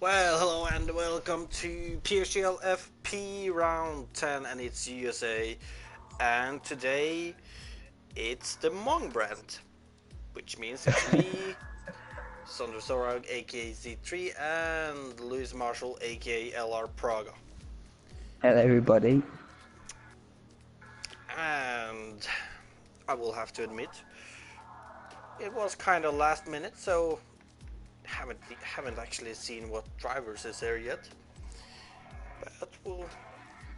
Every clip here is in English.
Well, hello and welcome to PSGL FP round 10 and it's USA. And today it's the Mong brand, which means it's me, Sondre Sorag aka Z3 and Louis Marshall aka LR Praga. Hello, everybody. And I will have to admit, it was kind of last minute, so haven't actually seen what drivers is there yet. But we'll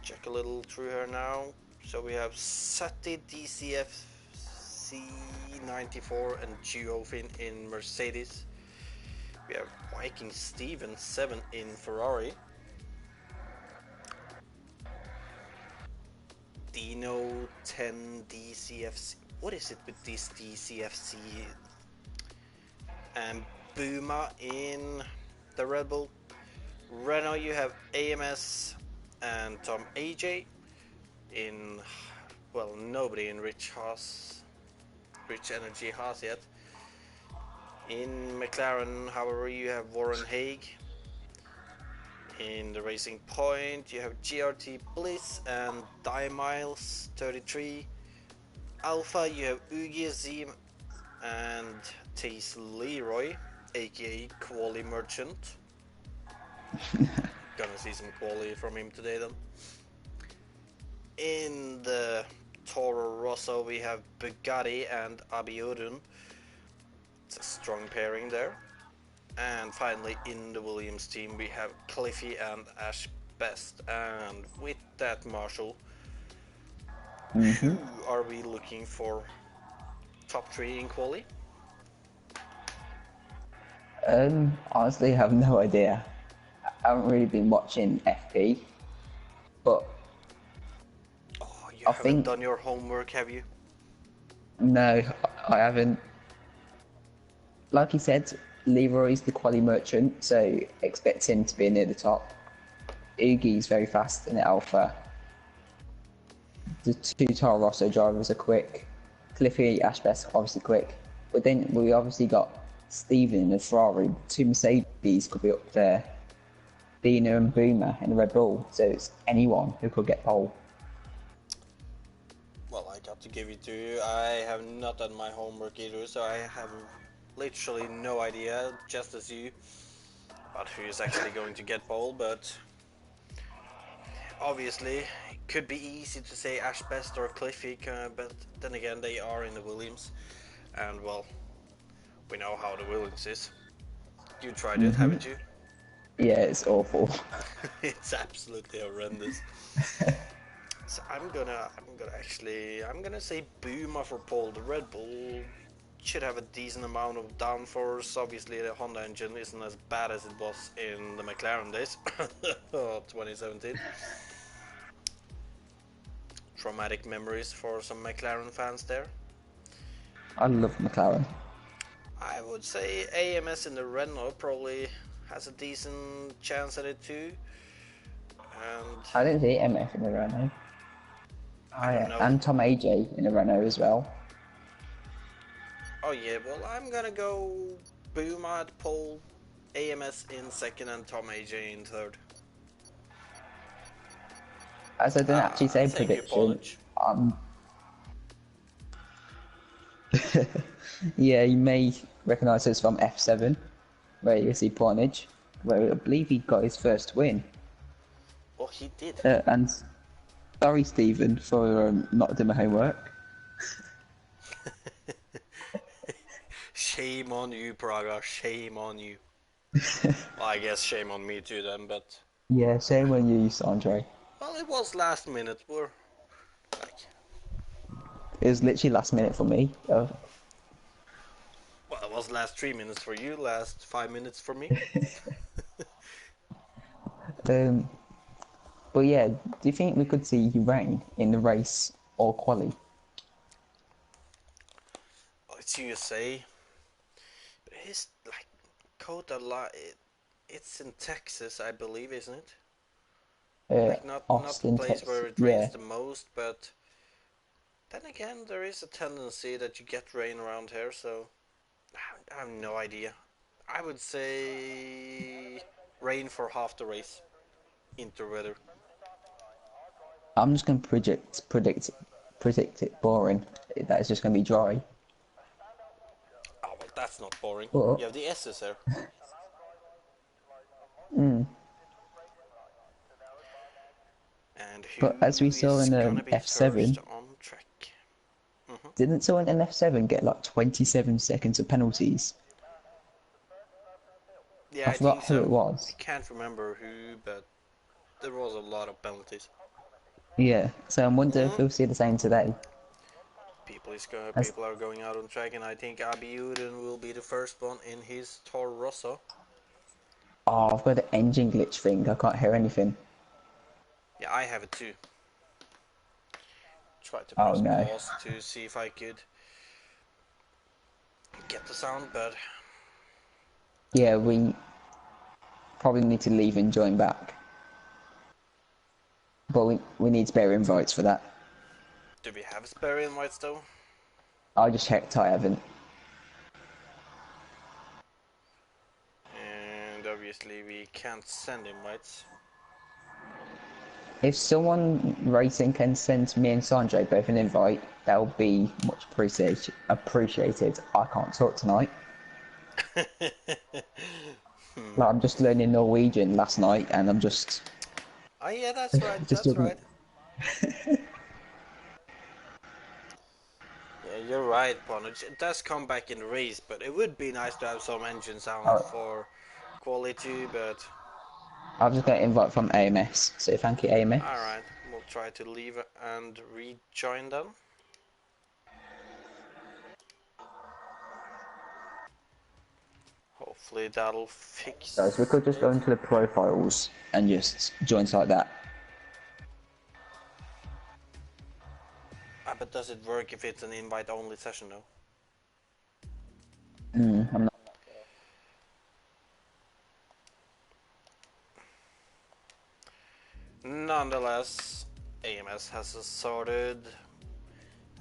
check a little through here now. So we have Sati DCF C94 and Geofin in Mercedes. We have Viking Steven 7 in Ferrari. Dino 10 DCFC. What is it with this DCFC? And Buma in the Red Bull. Renault you have AMS and Tom AJ. In, well, nobody in Rich Energy Haas yet. In McLaren, however, you have Warren Haig. In the Racing Point, you have GRT Bliss and Miles 33. Alpha, you have Ugi Zim and Tace Leroy, aka Quali Merchant. Gonna see some quality from him today then. In the Toro Rosso we have Bugatti and Abiodun. It's a strong pairing there. And finally in the Williams team we have Cliffy and Ash Best. And with that, Marshall, who are we looking for top 3 in quali? Honestly, I have no idea. I haven't really been watching FP, but You haven't done your homework, have you? No, I haven't. Like you said, Leroy's the quali merchant, so expect him to be near the top. Ugi's very fast in the Alpha. The 2 Toro Rosso drivers are quick. Cliffy, Ashbest, obviously quick. But then we obviously got Steven in the Ferrari. 2 Mercedes could be up there. Dino and Boomer in the Red Bull, so it's anyone who could get pole. Well, I got to give it to you. I have not done my homework either, so I have literally no idea, just as you, about who is actually going to get pole, but obviously it could be easy to say Ash Best or Cliffy, but then again they are in the Williams, and well, we know how the Williams is. You tried it, haven't you? Yeah, it's awful. It's absolutely horrendous. So I'm gonna say Buma for pole. The Red Bull should have a decent amount of downforce. Obviously the Honda engine isn't as bad as it was in the McLaren days. 2017. Traumatic memories for some McLaren fans there. I love McLaren. I would say AMS in the Renault probably has a decent chance at it too. And I didn't see MF in the Renault. I don't know. And Tom AJ in the Renault as well. Oh yeah, well I'm gonna go Buma at pole, AMS in second and Tom AJ in third. As I didn't actually say prediction. Yeah, you may recognise this from F7, where you see Pornage, where I believe he got his first win. Well, he did. And sorry, Stephen, for not doing my homework. Shame on you, Praga. Shame on you. Well, I guess shame on me too then, but... Yeah, shame on you, Sondre. Well, it was last minute. We're... like... It was literally last minute for me. Well, it was last 3 minutes for you, last 5 minutes for me. But yeah, do you think we could see rain in the race or quali? Well, it's USA. But it's like Kota it's in Texas, I believe, isn't it? Like not Austin, the place Texas. where it rains the most, but then again, there is a tendency that you get rain around here, so I have no idea. I would say Rain for half the race. Interweather. I'm just going to predict it boring. That it's just going to be dry. Oh, well, that's not boring. But You have the S's there. And but as we who saw is in gonna be first F7, on track? didn't someone in F7 get like 27 seconds of penalties? Yeah, I I think forgot who so. it I was. can't remember who, but there was a lot of penalties. Yeah, so I wonder if Mm. we'll see the same today. As People are going out on track, and I think Abiudin will be the first one in his Toro Rosso. oh, I've got the engine glitch thing. I can't hear anything. Yeah, I have it too. Tried to Oh press no. pause to see if I could get the sound, but Yeah, we probably need to leave and join back. But we need spare invites for that. do we have spare invites though? I just checked, I haven't. And obviously we can't send invites. If someone racing can send me and Sanjay both an invite, that would be much appreciated. I can't talk tonight. Like, I'm just learning Norwegian last night, and I'm just Oh yeah, that's right, just that's talking. right. Yeah, you're right, Ponage. It does come back in the race, but it would be nice to have some engine sound Oh, for quality, but I've just got an invite from AMS, so thank you, AMS. alright, we'll try to leave and rejoin them. Hopefully that'll Guys, we fix could just it. go into the profiles and just join like that. But does it work if it's an invite-only session though? I'm not. Nonetheless, AMS has sorted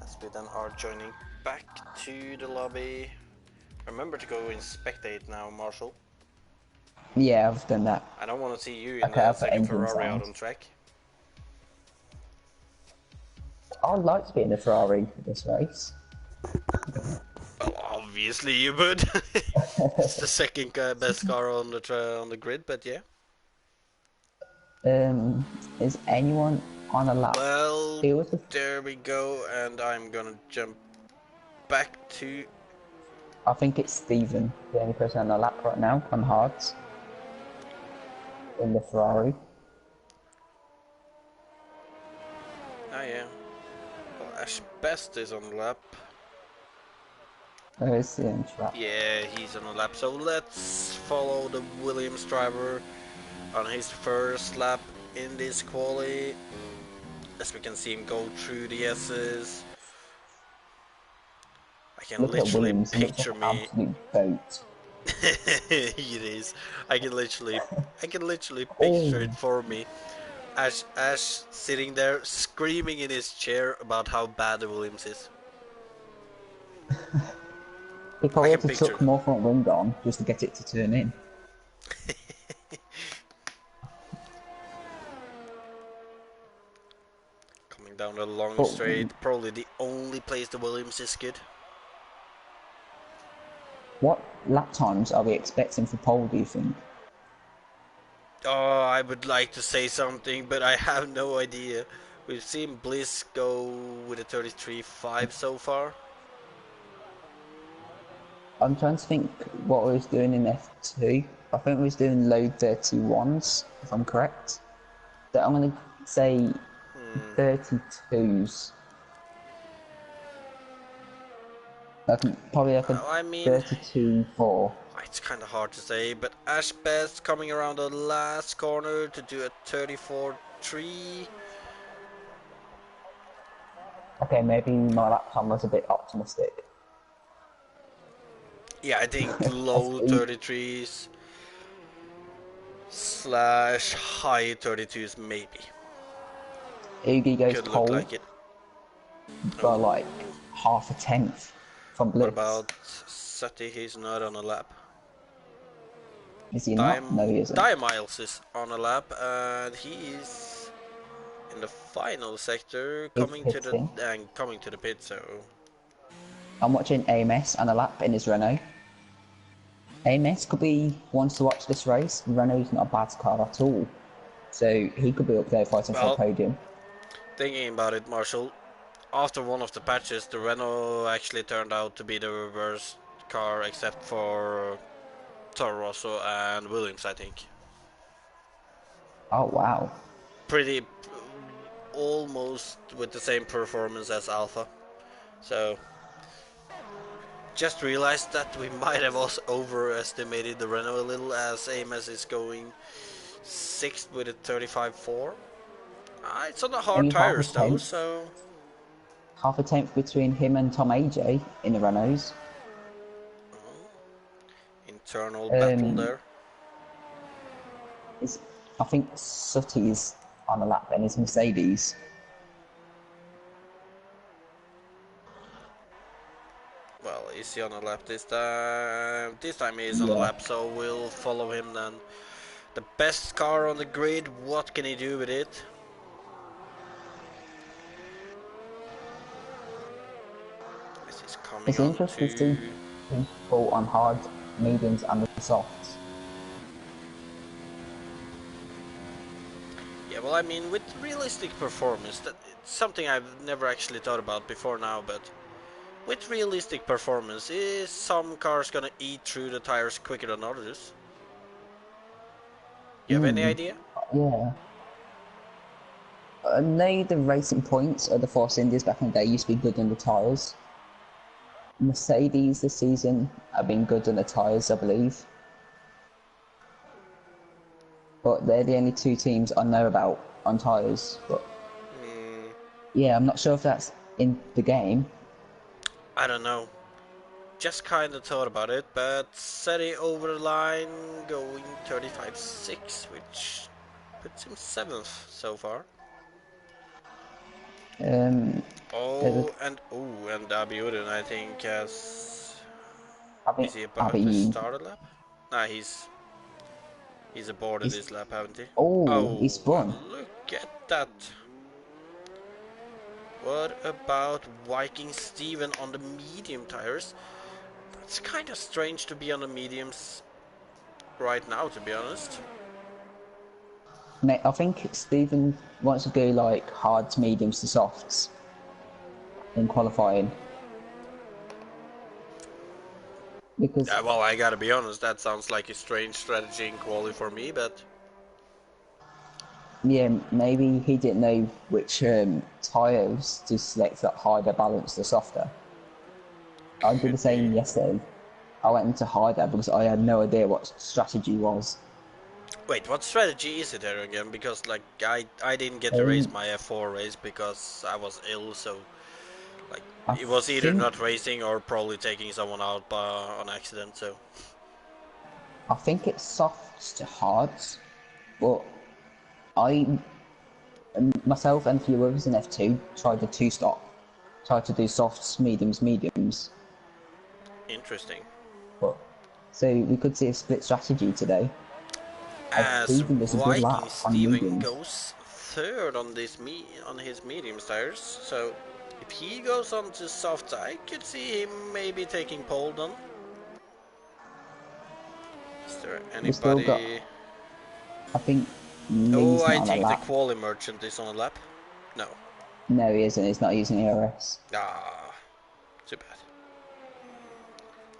as we then are joining back to the lobby. Remember to go in spectate now, Marshall. Yeah, I've done that. I don't want to see you in Okay, the I've got second engine Ferrari out sound. on track. I'd like to be in a Ferrari for this race. Well, obviously you would. It's the second best car on the grid, but yeah. Is anyone on a lap? Well, Who was the? there we go, and I'm gonna jump back to. I think it's Steven, the only person on a lap right now on hards in the Ferrari. Oh yeah. Well, Ash Best is on the lap. Where is the trap? Yeah, he's on the lap. So let's follow the Williams driver on his first lap in this quali. As we can see him go through the S's. I can Look at literally Williams, he looks like picture an me. absolute boat. It is. I can literally picture Oh, it for me. Ash sitting there screaming in his chair about how bad the Williams is. he I probably can had to picture chuck that. more front wing on just to get it to turn in. Coming down the long But straight, probably the only place the Williams is good. what lap times are we expecting for pole, do you think? Oh, I would like to say something, but I have no idea. We've seen Bliss go with a 33.5 so far. I'm trying to think what we was doing in F2. I think we was doing low 31s, if I'm correct. So I'm going to say 32s. Probably like a I mean, 32-4. it's kind of hard to say, but Ash Best coming around the last corner to do a 34.3. Okay, maybe my lap time was a bit optimistic. Yeah, I think As low 33s slash high 32s maybe. Ugi goes Could look pole like it. by like Oh, half a tenth from what Blitz. about Sati? He's not on a lap. Is he not? No, he isn't. Miles is on a lap, and he is in the final sector, He's coming to the pit. So I'm watching AMS on a lap in his Renault. AMS could be wants to watch this race. Renault's not a bad car at all, so he could be up there fighting for a well, podium. thinking about it, Marshall. After one of the patches, the Renault actually turned out to be the reverse car, except for Toro Rosso and Williams, I think. Oh wow! Pretty almost with the same performance as Alpha. So just realized that we might have also overestimated the Renault a little, as Amos is going 6th with a 35.4. It's on the hard Only tires though, so half a tenth between him and Tom AJ in the Renaults. internal battle there. I think Sutty's on a lap and his Mercedes. Well, is he on a lap this time? This time he is on a Yeah. lap, so we'll follow him then. The best car on the grid, what can he do with it? This is coming It's on interesting to to... see people on hard, mediums and the softs. Yeah, well, I mean, with realistic performance, it's something I've never actually thought about before now, but with realistic performance, is some cars gonna eat through the tires quicker than others? You have any idea? Yeah. I know the racing points of the Force Indies back in the day used to be good on the tyres. Mercedes this season have been good on the tyres, I believe. But they're the only two teams I know about on tyres. But yeah, I'm not sure if that's in the game. I don't know. Just kinda thought about it, but Seti over the line going 35.6, which puts him 7th so far. Um, And Abiodun, I think, has... Is he about to Abby. start a lap? Nah, he's aborted He's, his lap, haven't he? oh, he Oh, spun. and look at that. What about Viking Steven on the medium tires? That's kind of strange to be on the mediums right now, to be honest. Mate, I think Stephen wants to go like hard to mediums to softs in qualifying. Because Yeah, well, I gotta be honest, that sounds like a strange strategy in quali for me, but... yeah, maybe he didn't know which tyres to select that harder balance the softer. I did the Could be. same yesterday. I went into harder because I had no idea what strategy was. Wait, what strategy is it there again? Because, like, I didn't get to race my F4 race because I was ill, so... Like, I it was either think not racing or probably taking someone out on accident, so... I think it's softs to hards, but I myself and a few others in F2 tried the two-stop, tried to do softs, mediums, mediums. Interesting. But so we could see a split strategy today. As As Stephen does a good Viking lap on Steven mediums. goes third on on his medium tires, so if he goes on to softs, I could see him maybe taking pole then. Is there We still got, anybody? I think Oh, Lee's I not on a think the lap. quali merchant is on a lap. No. No, he isn't. He's not using ERS. Ah, too bad.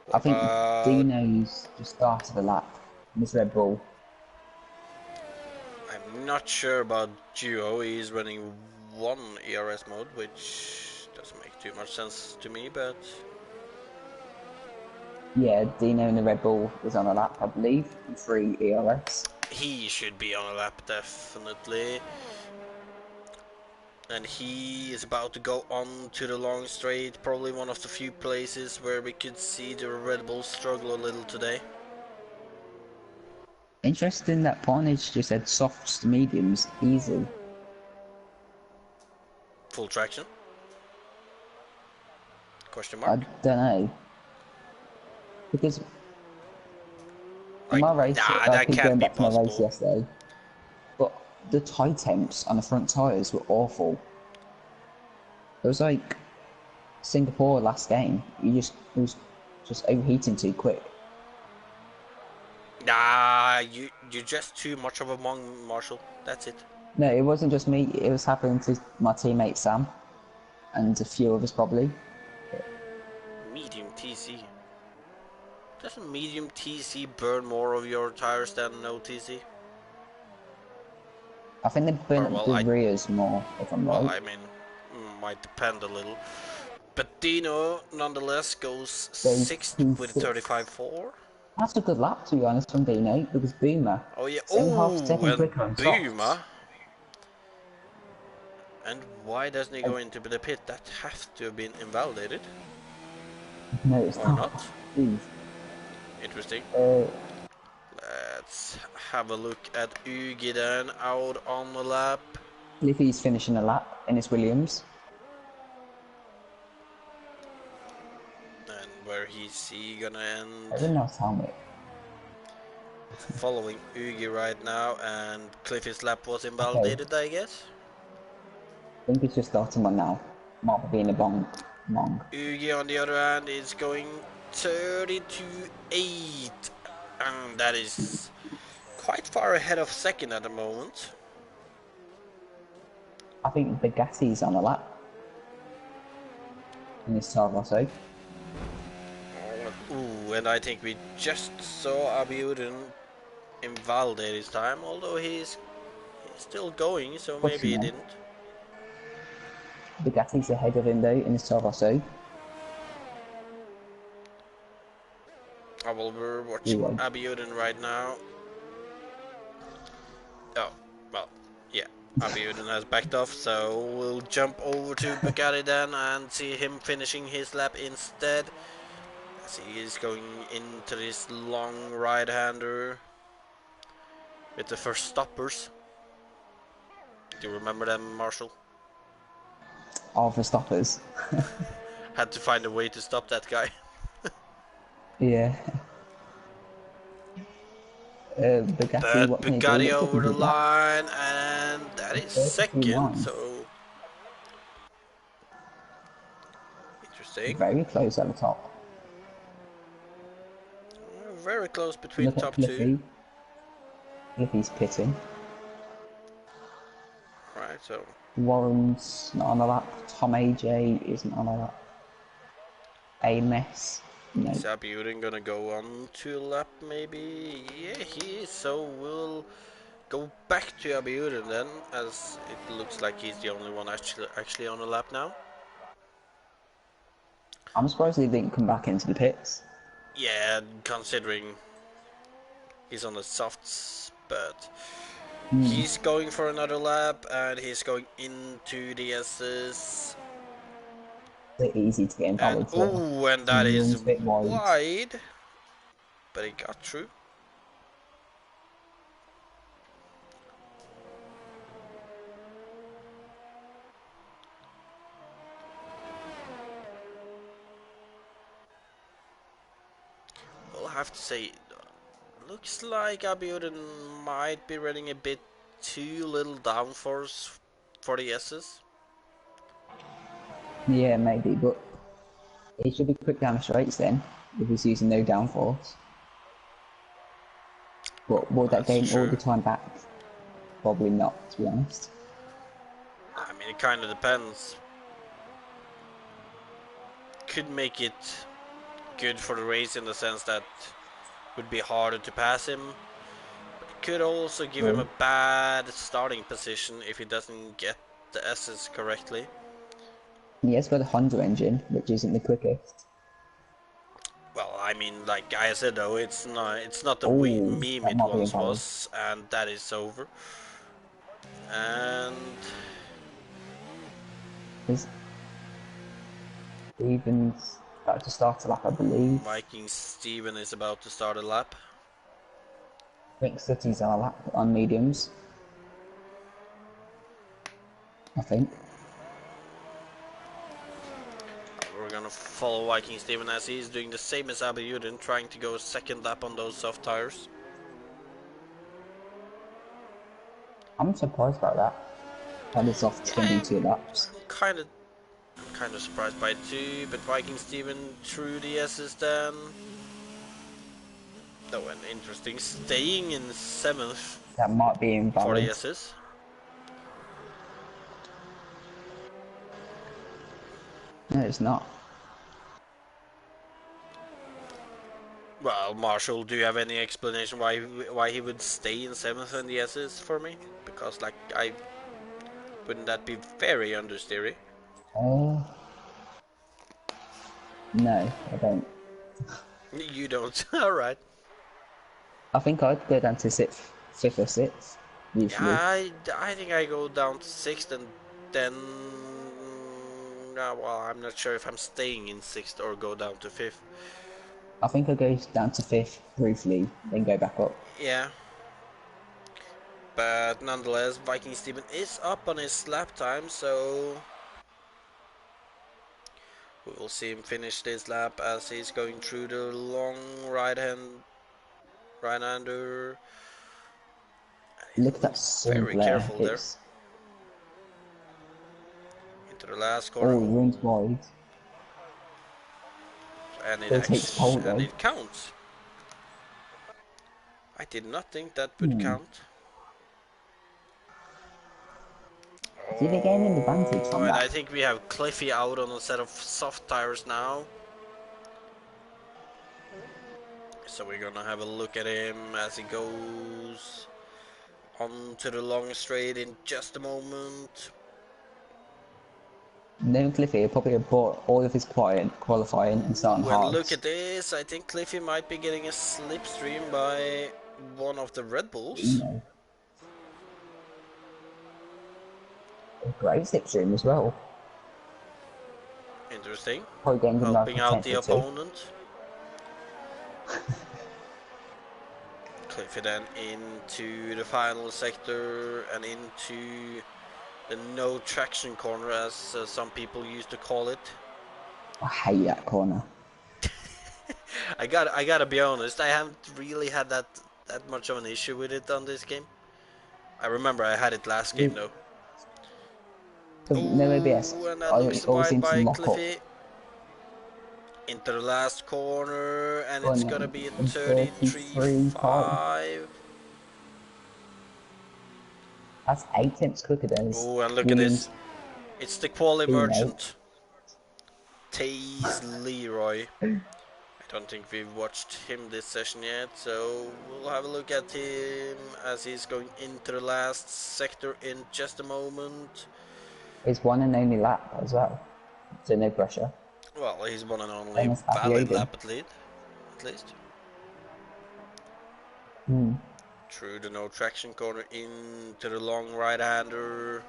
What I think about? Dino's just started a lap in his Red Bull. I'm not sure about Duo. He's running one ERS mode, which doesn't make too much sense to me, but Yeah, Dino in the Red Bull is on a lap, I believe, in 3 ERS. he should be on a lap definitely. And he is about to go on to the long straight, probably one of the few places where we could see the Red Bull struggle a little today. Interesting that Pornage just said softs to mediums, easy. Full traction? Question I mark? don't know. Because In Like, my race, nah, I that keep can't going be back to my race possible. yesterday, but the tie temps on the front tyres were awful. It was like Singapore last game. It was just overheating too quick. Nah, you're just too much of a monk, Marshall. That's it. No, it wasn't just me. It was happening to my teammate Sam and a few others probably. Medium TC. Doesn't medium TC burn more of your tires than no TC? I think they Or burnt the rears more, if I'm right. I mean, might depend a little. But Dino, nonetheless, goes Goes 6th with P6. 35.4. That's a good lap, to be honest, from Dino. It was Boomer. Oh yeah. 7.5 Oh, second and quicker on softs. Buma. And why doesn't he Uh, go into the pit? That has to have been invalidated. no, it's Or not. not? Jeez. Interesting. Uh, Let's have a look at Ugi then, out on the lap. Liffy's finishing a lap in his Williams. And where he's he gonna end? Very nice helmet. Following Ugi right now, and Cliffy's lap was Okay, invalidated, I guess. I think it's just starting one now. Might be being a bong. Mong. Ugi on the other hand is going 30 to 8, and that is quite far ahead of second at the moment. I think Bugatti's on a lap in his 12 or so. Ooh, and I think we just saw Abiudin invalidate his time, although he's still going, so maybe Pushing he him. didn't. Bugatti's ahead of him though in his 12 or so. Oh, well, we're watching Anyway, Abiudin right now. Oh, well, yeah. Abiudin has backed off, so we'll jump over to Bugatti then and see him finishing his lap instead. As he is going into this long right-hander with the first stoppers. Do you remember them, Marshall? all the stoppers. Had to find a way to stop that guy. Yeah. Bugatti, But what can he do? Bugatti Looks like over he's the a lap. line, and that is 32 second, lines. so interesting. Very close at the top. Very close between Look at top two. Cliffy. Cliffy's pitting. Right, so Warren's not on the lap. Tom AJ isn't on the lap. A mess. No. is Abiudin gonna go on to lap maybe? Yeah, he is, so we'll go back to Abiudin then, as it looks like he's the only one actually on the lap now. I'm surprised he didn't come back into the pits. Yeah, considering he's on the softs, but he's going for another lap, and he's going into the S's. It's easy to get And invalid here. oh, and He that is runs a bit wide. wide, but he got through. I'll have to say, looks like Abiudin might be running a bit too little downforce for the S's. Yeah, maybe, but it should be quick down the straights then, if he's using no downforce. But would that That's gain all the true. time back? Probably not, to be honest. I mean, it kind of depends. Could make it good for the race in the sense that it would be harder to pass him. But it could also give him a True. bad starting position if he doesn't get the S's correctly. He has got a Honda engine, which isn't the quickest. Well, I mean, like I said though, it's not the Oh, meme that it might be once invalid. was, and that is over. And Is Stevens about to start a lap, I believe. Viking Steven is about to start a lap. I think City's on a lap on mediums. I think. We're gonna follow Viking Steven as he's doing the same as Abiudin, trying to go a second lap on those soft tires. I'm surprised about that. How the softs can do Yeah, 2 laps. I'm kind of surprised by it too. But Viking Steven through the S's then. No, and interesting. Staying in 7th That might be for the invalid. S's. No, it's not. Well, Marshall, do you have any explanation why he would stay in 7th in the S's for me? Because like wouldn't that be very understeery? Uh, no, I don't. You don't. All right. I think I'd go down to fifth or sixth, Yeah, usually. I think I go down to 6th and then. Well, I'm not sure if I'm staying in 6th or go down to 5th. I think I'd go down to fifth briefly, then go back up. Yeah. But nonetheless, Viking Steven is up on his lap time, so we will see him finish this lap as he's going through the long right-hander. Look at that He's sun very glare. careful there. It's Into the last corner. all Ooh. runs wide. And Still takes pole though. it counts. I did not think that would Hmm. count. Did they gain an advantage Oh, from and that? I think we have Cliffy out on a set of soft tires now. So we're gonna have a look at him as he goes onto the long straight in just a moment. Knowing Cliffy probably have bought all of his qualifying and starting Ooh, and look hards. at this. I think Cliffy might be getting a slipstream by one of the Red Bulls. You know, a great slipstream as well. Interesting. Probably getting him like Helping a out tenth the or two. opponent. Cliffy then into the final sector and into the no traction corner, as some people used to call it. I hate that corner. I gotta be honest. I haven't really had that much of an issue with it on this game. I remember I had it last game though. So no ABS. Oh, and that I looks always wide seem to by lock up. Cliffy. Into the last corner, and it's Going gonna be a in 33.5. 33.5. That's 8 tenths quicker than his Oh, and look at this. Williams It's the quality teammate. merchant, Taze Leroy. I don't think we've watched him this session yet, so we'll have a look at him as he's going into the last sector in just a moment. His one and only lap as well. So no pressure. Well, he's one and only Same as valid Abiodun. lap at least. Hmm. Through the no traction corner into the long right-hander.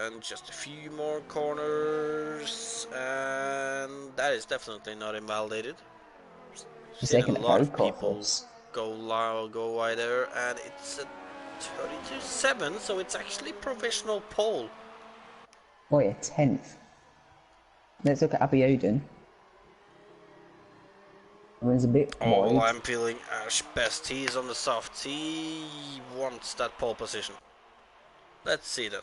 And just a few more corners, and that is definitely not invalidated. He's Seen a taking it lot very of people cautious. go wide there, and it's a 32.7, so it's actually provisional pole. Oh yeah, 10th. Let's look at Abiodun. Runs a bit Oh, wide. I'm feeling Ash best. He is on the softs. He wants that pole position. Let's see then.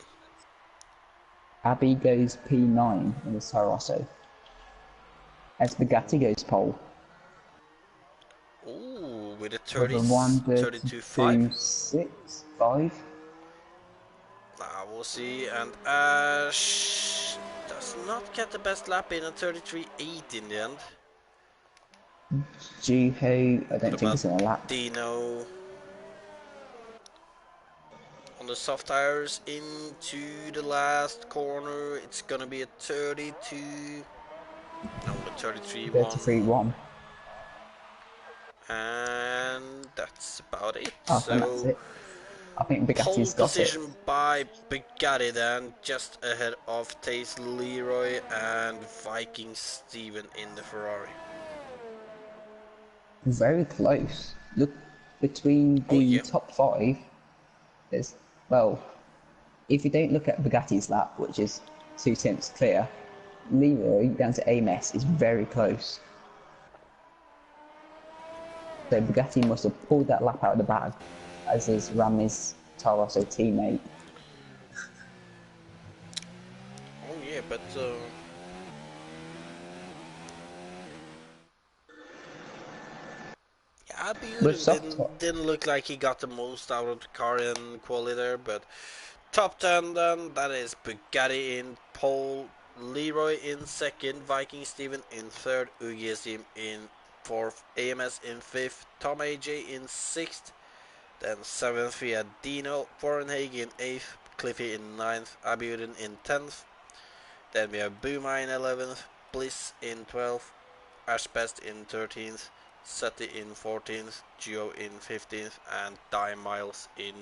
Abby goes P9 in the Sarosso. As Bugatti goes pole. Ooh, with a With a 32.5. 1:32.6, 5. Now we'll see, and Ash does not get the best lap in a 33.8 in the end. Juho, I What don't think about it's in a lap. Dino? On the soft tires into the last corner, it's gonna be a 32. No, a 33.1. 33.1. And that's about it. I think that's So it. I think pole Bugatti's got it. position by Bugatti then, just ahead of Taze Leroy and Viking Steven in the Ferrari. Very close. Look, between Oh the yeah. top 5, there's, well, if you don't look at Bugatti's lap, which is 2 tenths clear, Leroy down to Ames is very close. So Bugatti must have pulled that lap out of the bag, as has Rami's Toro Rosso teammate. Oh yeah, but yeah, With Abiudin soft didn't look like he got the most out of the car in quali there, but top 10 then, that is Bugatti in pole, Leroy in second, Viking Steven in third, UGSim in fourth, AMS in fifth, Tom AJ in sixth, then seventh we had Dino Forenhage in eighth, Cliffy in ninth, Abiudin in 10th, then we have Buma in 11th, Bliss in 12th, Ashbest in 13th, Seti in 14th, Geo in 15th, and Die Miles in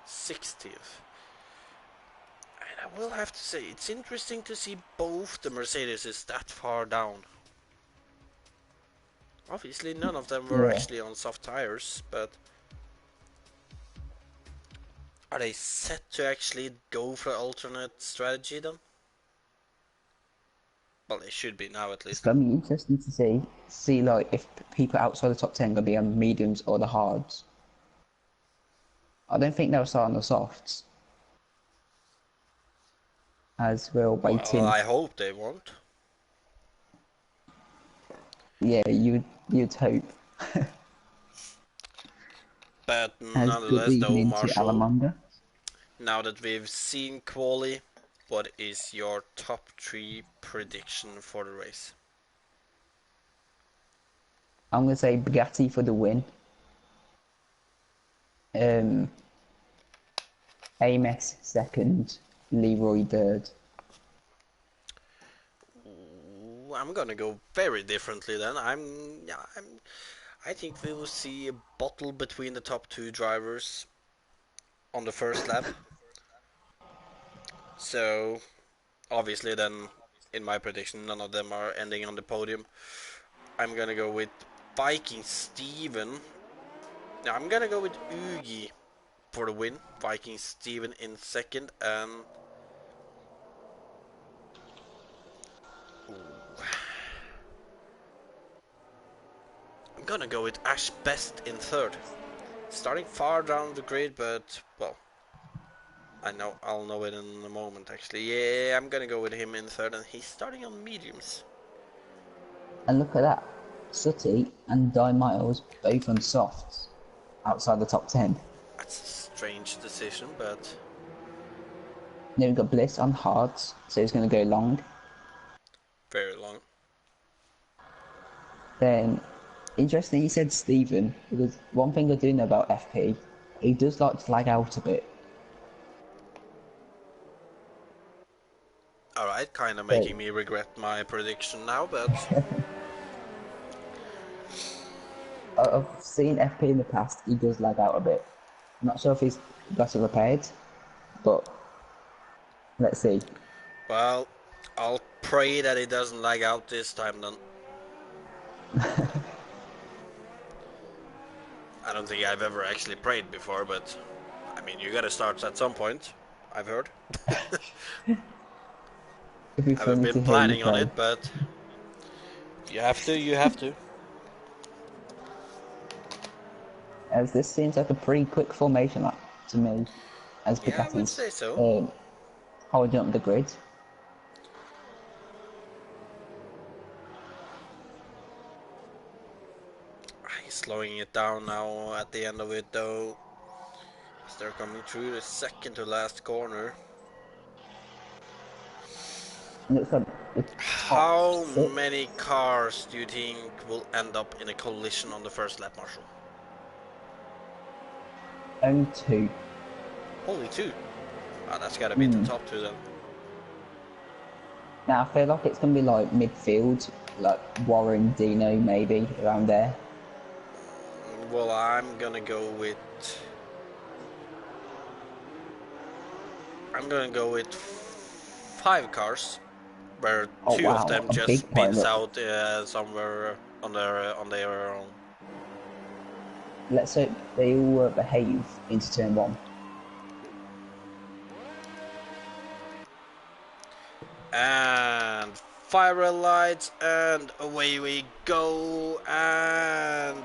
16th. And I will have to say, it's interesting to see both the Mercedes that far down. Obviously, none of them were Yeah. actually on soft tires, but are they set to actually go for alternate strategy then? Well, they should be now at It's least. gonna be interesting to see like if people outside the top 10 gonna be on mediums or the hards. I don't think they'll start on the softs, as we're Well, waiting. I hope they won't. Yeah, you'd hope. But As good nonetheless, though, evening to Marshall, Alamanda. now that we've seen quali, what is your top 3 prediction for the race? I'm gonna say Bugatti for the win. Um, Amos second, Leroy third. I'm gonna go very differently then. I think we will see a battle between the top 2 drivers on the first lap. So obviously then, in my prediction, none of them are ending on the podium. I'm gonna go with Viking Steven. Now I'm gonna go with Ugi for the win. Viking Steven in second, and I'm gonna go with Ash Best in third. Starting far down the grid, but well, I'll know it in a moment actually. Yeah, I'm gonna go with him in third, and he's starting on mediums. And look at that, Sutty and Di Miles both on softs outside the top 10. That's a strange decision, but Then we've got Bliss on hards, so he's gonna go long. very long. Then, interesting, he said Stephen, because one thing I do know about FP, he does like to lag out a bit. Alright, kind of So, making me regret my prediction now, but I've seen FP in the past, he does lag out a bit. I'm not sure if he's got it repaired, but let's see. well, I'll pray that it doesn't lag out this time then. I don't think I've ever actually prayed before, but I mean, you gotta start at some point, I've heard. It'd be Haven't funny been to hear you planning on pray. it, but if you have to, you have to. As this seems like a pretty quick formation to me, as Yeah, I would Bugatti's say so. holding up the grid. He's slowing it down now at the end of it, though. As they're coming through the second to last corner. And looks like the top How six, many cars do you think will end up in a collision on the first lap, Marshall? only two. Only 2. Ah, that's gotta be the Mm. top 2 then. Now I feel like it's gonna be like midfield, like Warren, Dino, maybe around there. Well, I'm gonna go with. I'm gonna go with 5 cars, where Oh 2 of wow, them a just big spins pilot. out somewhere on their own. Let's hope they all behave into turn one. And fire lights, and away we go, and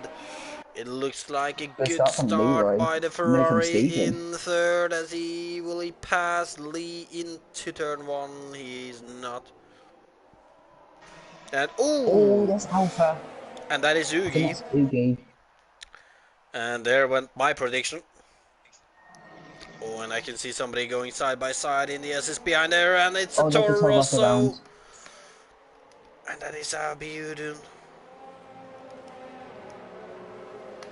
It looks like a Good good start from start Leroy. by the No, from Ferrari Stephen. in third as he pass Lee into turn one. He's not. And Oh, ooh, there's Alpha. and that is I think Ugi. that's Ugi. And there went my prediction. Oh, and I can see somebody going side by side in the SS behind there, and it's a Oh, look, it's Toro all back Rosso. around. And that is Abiudun.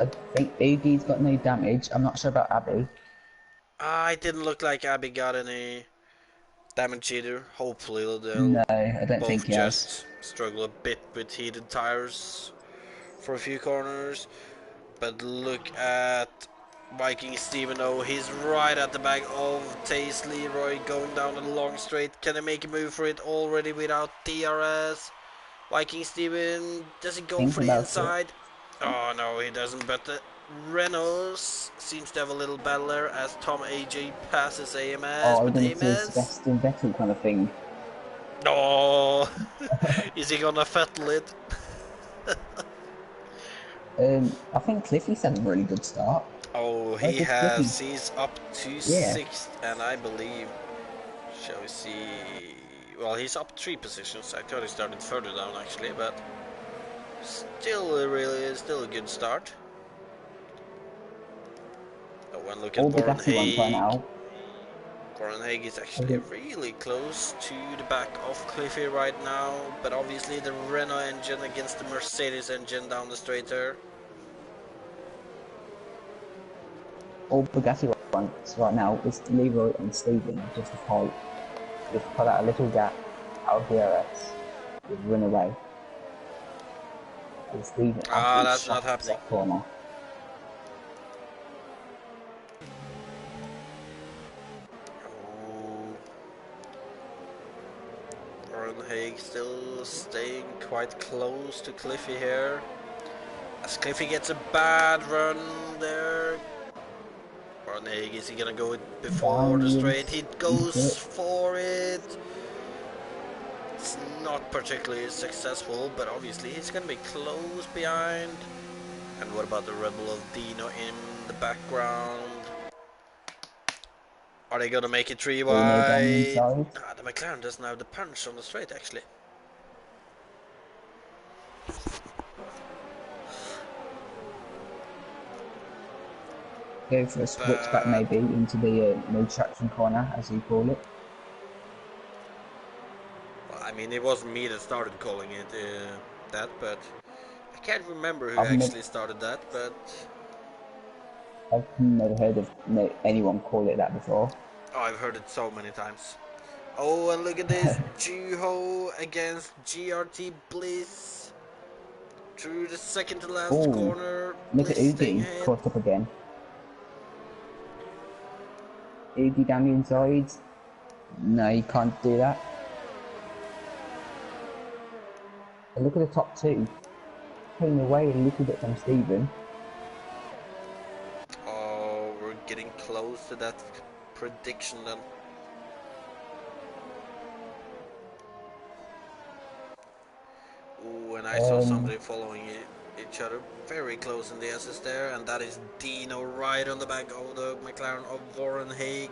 I think Ugi's got no damage. I'm not sure about Abby. It didn't look like Abby got any damage either. Hopefully they'll No, I don't think both he has. just struggle a bit with heated tires for a few corners. But look at Viking Steven O. He's right at the back of Tace Leroy going down the long straight. Can he make a move for it already without DRS? Viking Steven, does he go for Thinking the about it. inside? Oh no, he doesn't. But the Renault seems to have a little battle there as Tom AJ passes Oh, AMS. are we But going to see a AMS, Sebastian Vettel kind of thing? no, is he gonna fettle it? I think Cliffy's had a really good start. Oh, Where he did Cliffy? has. He's up to Yeah, sixth, and I believe. Shall we see? Well, he's up 3 positions. I thought he started further down actually, but still a good start. Oh, and look at all Warren Bugatti ones right Haig. now. Warren Haig is I actually think really close to the back of Cliffy right now, but obviously the Renault engine against the Mercedes engine down the straight there. all Bugatti ones right now is Leroy and Stephen just apart. Just put out a little gap out of the RS. Just run away. And Stephen absolutely That's not shocks happening. that corner. Oh, Warren Haig still staying quite close to Cliffy here. As Cliffy gets a bad run there. Warren Haig, is he gonna go before Down the the straight? He goes insert. for it. It's not particularly successful, but obviously he's gonna be close behind. And what about the Rebel of Dino in the background? Are they gonna make it 3 Dino down the wide? inside. The McLaren doesn't have the punch on the straight actually. Go for a switchback But maybe into the no traction corner, as you call it. well, I mean, it wasn't me that started calling it that, but I can't remember who I've never, actually started that. But I've never heard of anyone call it that before. oh, I've heard it so many times. Oh, and look at this, Juho against GRT Bliss through the second to last Oh, corner. look at Bliss staying Ugi ahead. caught up again. Ugi down the inside. No, you can't do that. And look at the top two. Pulling away a little bit from Stephen. Oh, we're getting close to that prediction then. Ooh, and I saw somebody following each other very close in the SS there, and that is Dino right on the back of the McLaren of Warren Haig.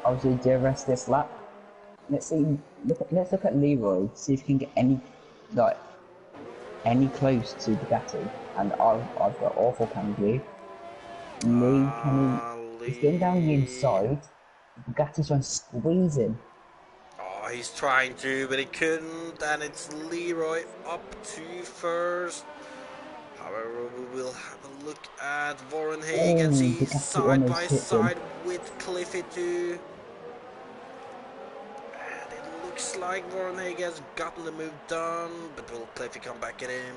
Obviously, DRS this lap. Let's see. Let's look at Leroy. See if we can get any close to Bugatti. And I've got awful cam view. Lee, he's getting down the Lee. inside. Bugatti's trying to squeeze him. Oh, he's trying to, but he couldn't, and it's Leroy up to first. However, we will have a look at Warren Haig Oh, as he's Bugatti side almost by hit him. side with Cliffy too. And it looks like Warren Haig has gotten the move done, but will Cliffy come back at him?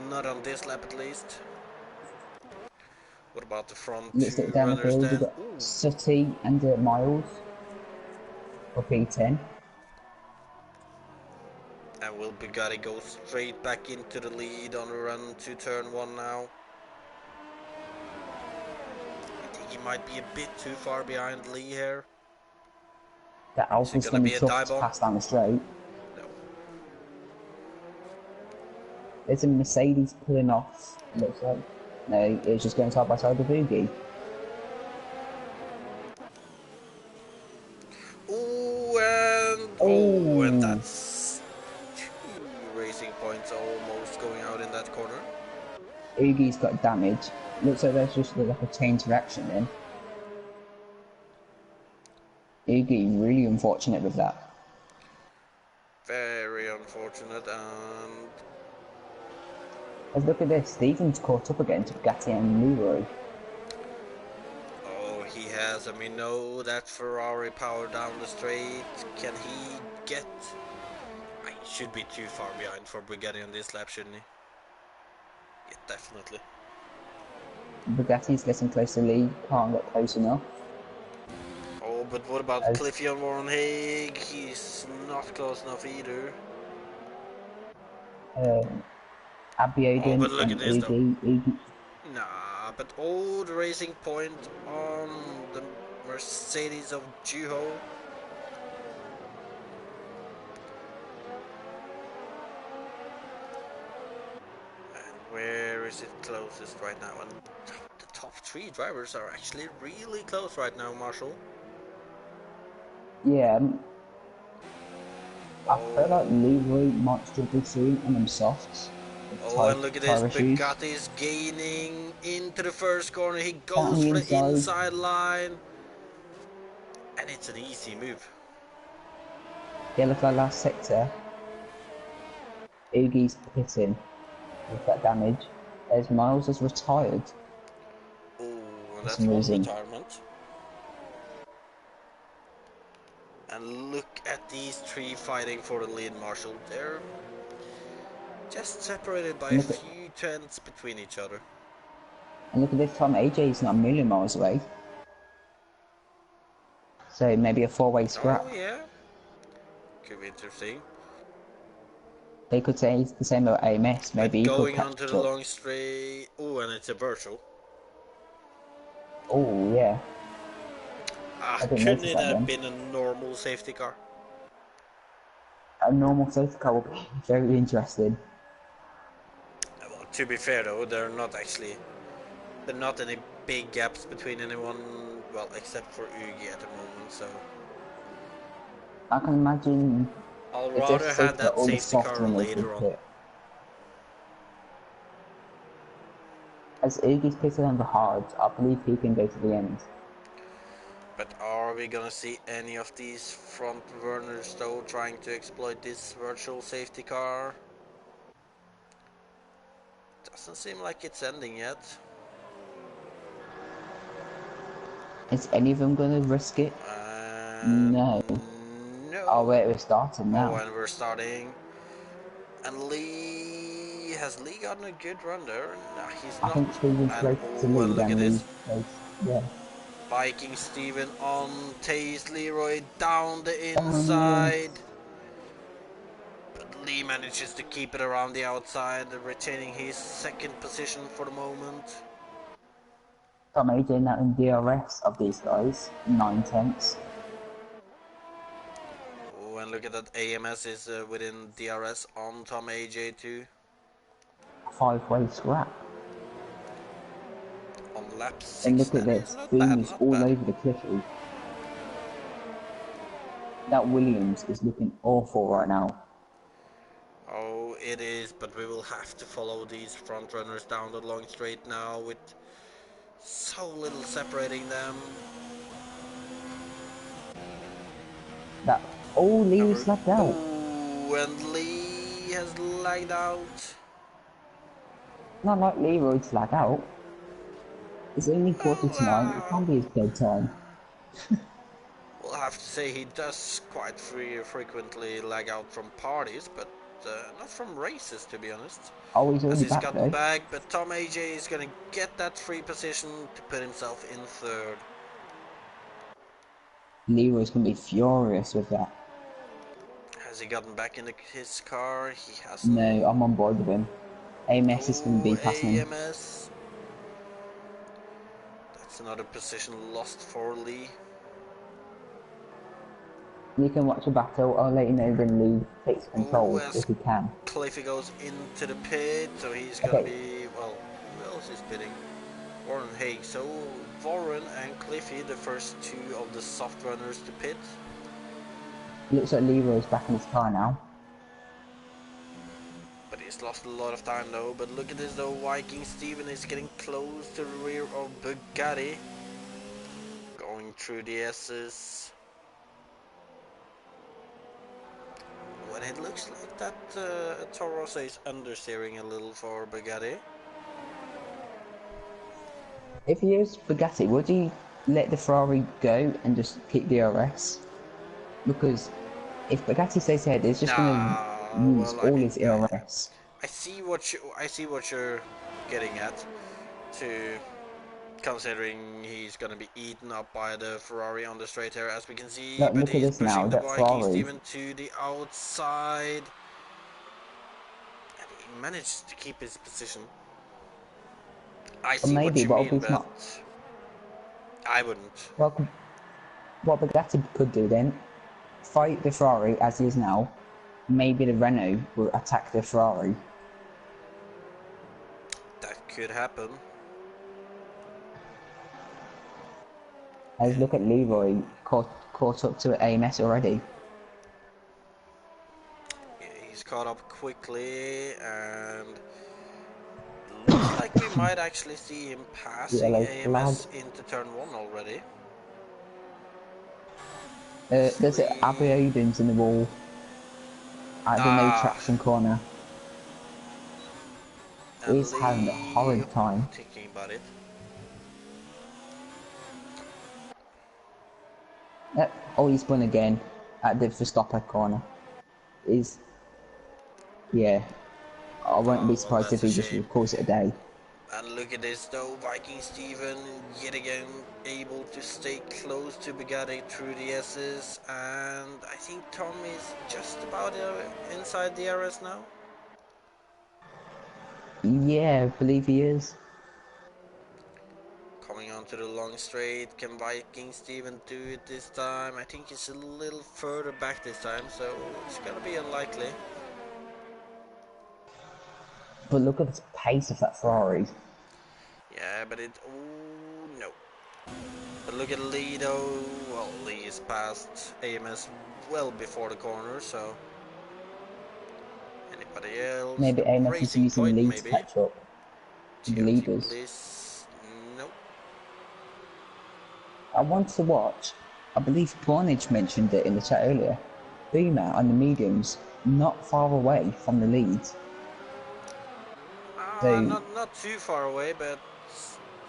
Not on this lap at least. What about the front Let's two look down the runners field. We've then? got Ooh. Sutty and Miles for P10. And will Bugatti go straight back into the lead on the run to turn one now? I think he might be a bit too far behind Lee here. That Is it Alpha's gonna going to be be a tough dive to bomb? pass down the straight. There's a Mercedes pulling off. It looks like. No, it's just going side by side with Boogie. And Oh, that's 2 racing points almost going out in that corner. Oogie's got damage. Looks like there's just like a chain reaction then. Oogie, really unfortunate with that. Very unfortunate, and Let's look at this. Stephen's caught up again to Bugatti and Leroy. oh, he has, and we know that Ferrari power down the straight. Can he get? He should be too far behind for Bugatti on this lap, shouldn't he? Yeah, definitely. Bugatti's getting close to Lee, can't get close enough. Oh, but what about Cliffy and Warren Haig? He's not close enough either. Abiodun but look and at this though. Oogie. Nah, but all the racing point on the Mercedes of Juho. And where is it closest right now? And the top 3 drivers are actually really close right now, Marshall. Yeah, I feel like Leroy might struggle soon on them softs. Oh, and look at this, Bugatti is gaining into the first corner. He goes for the inside line. And it's an easy move. Yeah, look like last sector. Oogie's pitting with that damage. As Miles has retired. Oh, that's one retirement. And look at these 3 fighting for the lead, Marshall. They're just separated by a few tenths between each other. And look at this time, AJ's not a million miles away. So maybe a 4-way scrap. Oh yeah, could be interesting. They could say the same about AMS. Maybe but going onto the long straight. Oh, and it's a virtual. Oh yeah. Couldn't it have been a normal safety car? A normal safety car would be very interesting. Well, to be fair though, there are not any big gaps between anyone, well, except for Ugi at the moment, so I can imagine I'll rather have that safety car later on. As Ugi's pitted on the hard, I believe he can go to the end. But are we gonna see any of these front runners though trying to exploit this virtual safety car? Doesn't seem like it's ending yet. Is any of them gonna risk it? No. Oh wait, we're starting now. Oh, and we're starting. And has Lee gotten a good run there? No, he's not. I think Steven's close to lead. Look at this. Yeah. Viking Steven on Taze Leroy down the inside. But Lee manages to keep it around the outside, retaining his 2nd position for the moment. Tom AJ now in DRS of these guys, 9 tenths. Oh, and look at that, AMS is within DRS on Tom AJ too. 5-way scrap. On lap 6. And look at this, Boom is all over the Cliffy. That Williams is looking awful right now. Oh, it is, but we will have to follow these front runners down the long straight now with so little separating them. Lee was lagged out. Oh, and Lee has lagged out. Not like Leroy's lagged out. It's only 8:45, it can't be his bedtime. We'll have to say he does quite frequently lag out from parties, but not from races, to be honest. Oh, he's already back gotten back, but Tom AJ is going to get that free position to put himself in 3rd. Leroy's going to be furious with that. Has he gotten back in his car? He hasn't. No, I'm on board with him. AMS is going to be passing him. AMS. That's another position lost for Lee. You can watch a battle. I'll let you know when Lee takes Oh, control as if he can. Cliffy goes into the pit, so he's gonna Okay, be, well, who else is pitting? Warren Haig. So Warren and Cliffy, the first two of the soft runners to pit. looks like Leroy's back in his car now. But he's lost a lot of time though. But look at this though, Viking Steven is getting close to the rear of Bugatti. Going through the S's. When it looks like that Toro Rosso is understeering a little for Bugatti. If he is Bugatti, would he let the Ferrari go and just keep the RS? Because if Bugatti stays ahead, it's just going to Nah, use well, I all mean, his ERS. I see what you're getting at. To considering he's gonna be eaten up by the Ferrari on the straight here, as we can see, Like, but look at he's this now, pushing the that Viking Ferrari, Steven to the outside, and he managed to keep his position. I or see what maybe you what mean, would be but smart, I wouldn't. well, what Bugatti could do then, fight the Ferrari as he is now, maybe the Renault will attack the Ferrari. That could happen. As look at And Leroy, caught up to AMS already. yeah, he's caught up quickly, and looks like we might actually see him passing Yellow flag. AMS into turn one already. There's Abu Lee. Odin's in the wall at the no Ah, traction corner. and He's having a Lee horrid time. thinking about it. Oh, he's spun again at the Verstappen corner. Is yeah. I won't be Oh, well, surprised if that's a he just shame. calls it a day. And look at this though, Viking Steven yet again able to stay close to Bugatti through the S's, and I think Tom is just about inside the RS now. Yeah, I believe he is. Coming onto the long straight, can Viking Steven do it this time? I think he's a little further back this time, so it's gonna be unlikely. But look at the pace of that Ferrari. Yeah, but it, oh no. But look at Lee though, well, Lee is past AMS well before the corner, so anybody else? Maybe AMS is Racing using Point lead to maybe? catch up to the TOT leaders. Bliss? Nope. I want to watch. I believe Pornage mentioned it in the chat earlier. Boomer on the mediums, not far away from the lead. So, Not too far away, but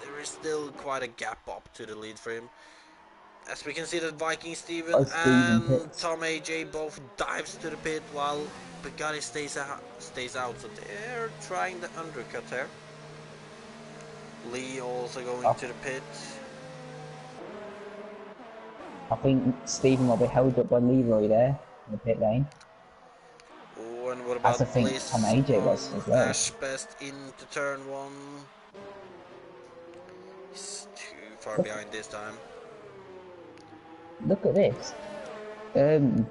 there is still quite a gap up to the lead for him. As we can see that Viking Steven Steven and pits. Tom AJ both dives to the pit while Bugatti stays out. So they're trying the undercut here. Lee also going I, to the pit. I think Steven will be held up by Leroy there in the pit lane. Oh, and what As I about think Tom Bliss AJ on was as well. Ash Best into turn one? He's too far Look, behind this time. look at this. Um,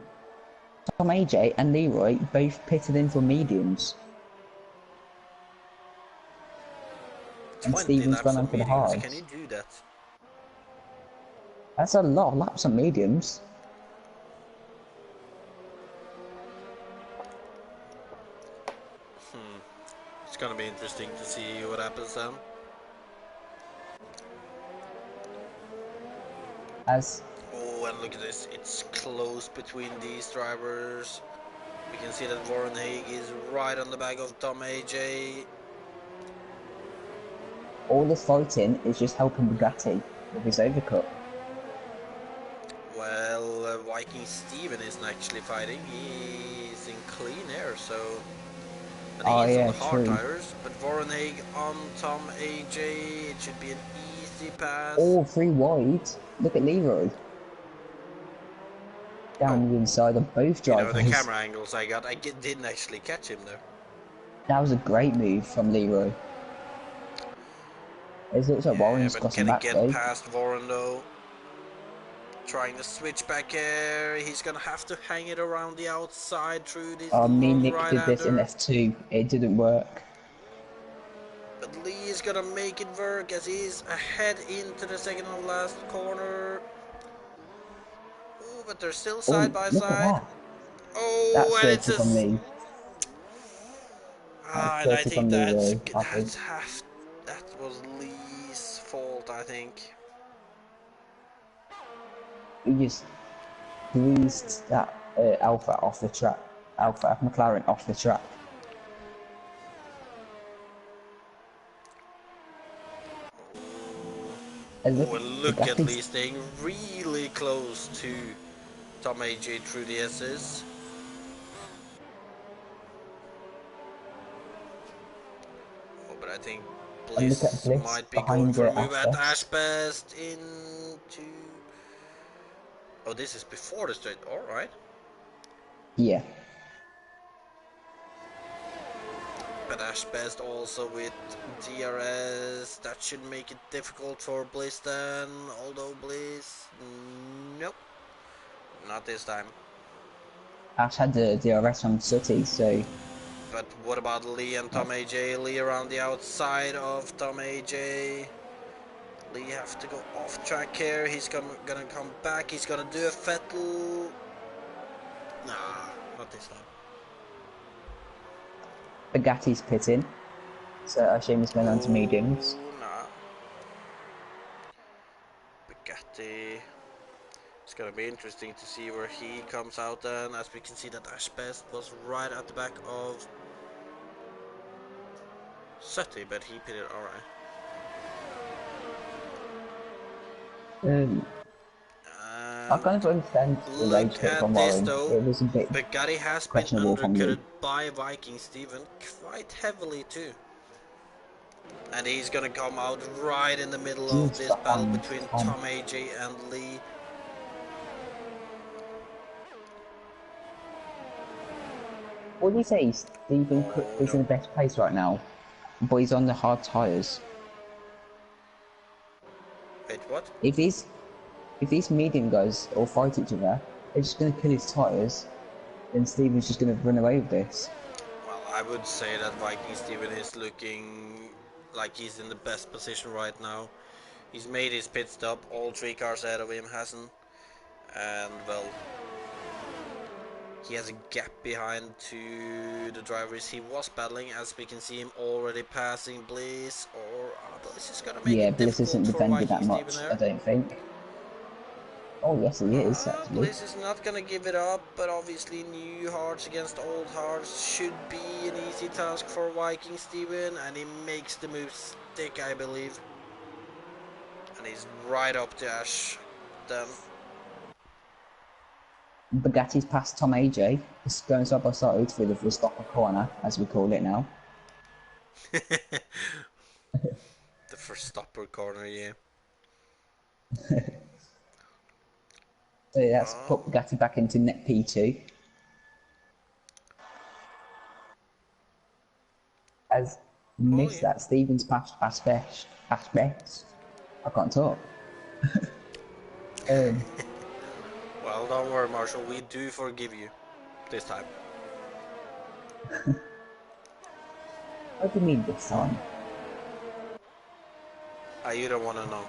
Tom AJ and Leroy both pitted in for mediums. And 20 Steven's laps gone on on for the mediums. Can you hards. do that? That's a lot of laps on mediums. It's gonna be interesting to see what happens then. As Oh, and look at this. It's close between these drivers. We can see that Warren Haig is right on the back of Tom AJ. all this fighting is just helping Bugatti with his overcut. Well, Viking Steven isn't actually fighting. He's in clean air, so... But he Oh is on yeah, the hard true. tires. But Warren Haig on Tom AJ. It should be an easy pass. All three wide. Look at Leroy. Oh, Down the inside of both you know, the drivers. camera angles I got, didn't actually catch him there. That was a great move from Leroy. It looks like Yeah, Warren's but got him can he back get though. past Warren though? Trying to switch back here. He's gonna have to hang it around the outside through this Me and long Nick did this in right-hander. F2. It didn't work. But Lee is gonna make it work as he's ahead into the second and last corner. Oh, but they're still side Oh, by look at side. that. Oh, That's and it's dirty from a... me. That's And I dirty think from Leroy, I think. that was Lee's fault, I think. He just greased that Alpha off the track. Alpha McLaren off the track. And Oh, look, and look at Bugatti's Lee staying really close to Tom AJ through the S's. Oh, but I think and look at Bliss Bliss might be going behind for a the move at Ashbest. Ashbest into... Oh, this is before the straight. Alright. Yeah. But Ashbest also with DRS. That should make it difficult for Bliss then. Although Bliss... Nope. Not this time. Ash had the DRS from Sooty, so... But what about Lee and Tom AJ? Lee around the outside of Tom AJ. Lee have to go off track here. He's gonna come back. He's gonna do a Vettel. Nah, not this time. Bugatti's pitting. So I assume he's going on to mediums. Nah. Bugatti. It's gonna be interesting to see where he comes out then. As we can see that Ashbest was right at the back of Sutty, but he pitted alright. I kind of understand the rage Look quit from at this Warren. though. It was a bit Bugatti has been questionable from undercutted me. by Viking Steven quite heavily too. And he's gonna come out right in the middle of He's this battle behind between Tom. Tom AJ and Lee. What do you say? Stephen Cook is in No. the best place right now, but he's on the hard tyres. Wait, what? If these medium guys all fight each other, they're just going to kill his tyres, and Stephen's just going to run away with this. Well, I would say that Viking Steven is looking like he's in the best position right now. He's made his pit stop, all 3 cars ahead of him hasn't. And well, he has a gap behind to the drivers he was battling, as we can see him already passing Bliss, or Bliss is gonna make Yeah, it Bliss difficult isn't for defending Viking that Steven much, I there. don't think. Oh yes, he is actually. Bliss is not gonna give it up, but obviously new hearts against old hearts should be an easy task for Viking Steven, and he makes the move stick, I believe. And he's right up to Ash then. Bugatti's past Tom AJ, just going side by side through the Verstappen corner, as we call it now. The Verstappen corner, yeah. So that's put Bugatti back into net P2. As missed that Stevens past Ashbest. I can't talk. Well, don't worry, Marshall. We do forgive you this time. What do you mean this time? You don't want to know.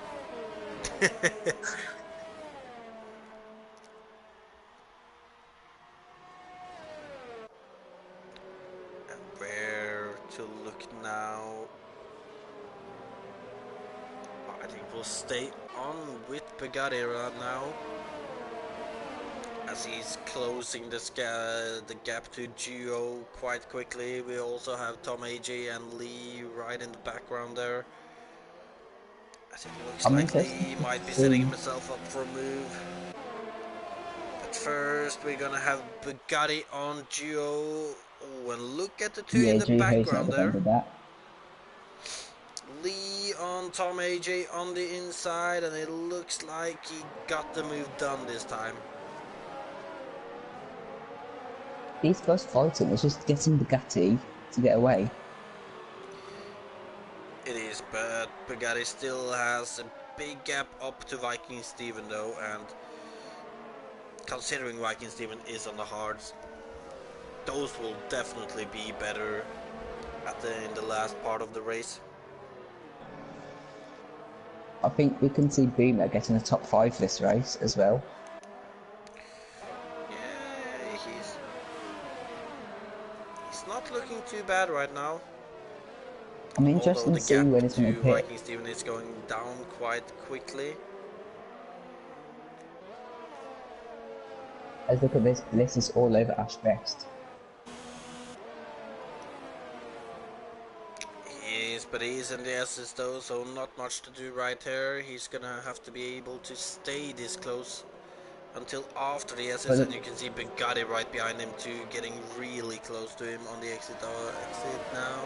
And where to look now? I think we'll stay on with Bugatti right now, as he's closing the gap to Gio quite quickly. We also have Tom AJ and Lee right in the background there. As it looks I'm like interested Lee to might be see. setting himself up for a move. But first we're gonna have Bugatti on Gio. Oh, and look at the two Yeah, in the Juho's not background there. defended that. Lee on Tom AJ on the inside, and it looks like he got the move done this time. These guys fighting, it's just getting Bugatti to get away. It is, but Bugatti still has a big gap up to Viking Steven though, and considering Viking Steven is on the hards, those will definitely be better in the last part of the race. I think we can see Boomer getting the top 5 this race as well. Yeah, he's not looking too bad right now. I'm Although interested the to see gap when he's going to to pit. Viking Steven is going down quite quickly. Let's look at this. Bliss is all over Ash Best. He is, but he's in the assist though, so not much to do right here. He's gonna have to be able to stay this close until after the assist, and you can see Bugatti right behind him too, getting really close to him on the exit now.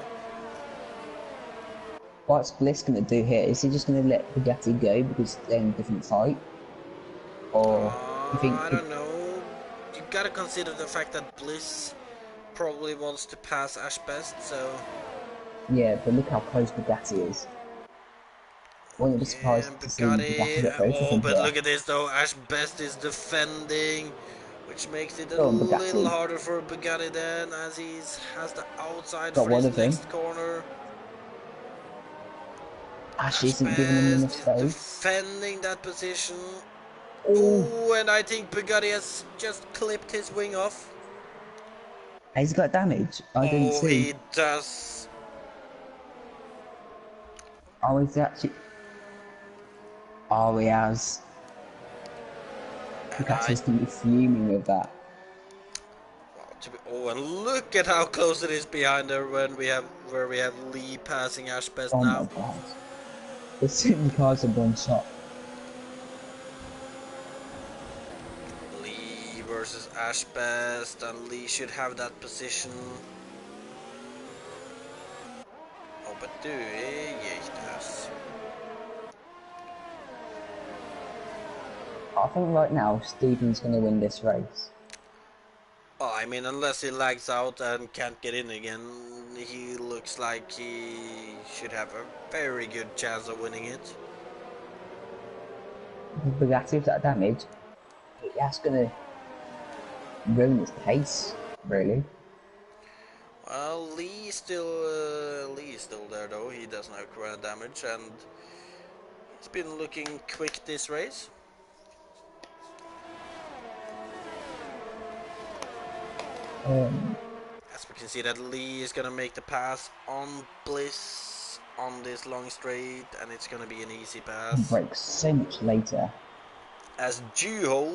What's Bliss going to do here? Is he just going to let Bugatti go because they're in a different fight? Or you think... I don't know. You gotta consider the fact that Bliss probably wants to pass Ash Best, so... Yeah, but look how close Bugatti is. Wouldn't be Yeah, surprised to see Bugatti Bugatti. get both of Oh, them but here. look at this though. Ash Best is defending, which makes it a Go on, little Bugatti. harder for Bugatti then, as he has the outside Got for one his of them. next corner. Ash Ash isn't giving him enough Best is space. defending that position. Oh, Ooh, and I think Bugatti has just clipped his wing off. he's got damage. I didn't Oh, see. he does. Oh, is actually... Oh, he has. And Bugatti's going to be fuming with that. oh, and look at how close it is behind her when where we have Lee passing Ash Best Oh my now. god. There's so many cars in one shot. Lee versus Ash Best, and Lee should have that position. Oh, but du är gitas. I think right now Steven's going to win this race. Oh, I mean, unless he lags out and can't get in again, he looks like he should have a very good chance of winning it. Bugatti with that damage, that's going to ruin its pace, really. Well, Lee is still there though. He doesn't have current damage, and he's been looking quick this race. As we can see that Lee is gonna make the pass on Bliss on this long straight, and it's gonna be an easy He pass. breaks so much later. As Juho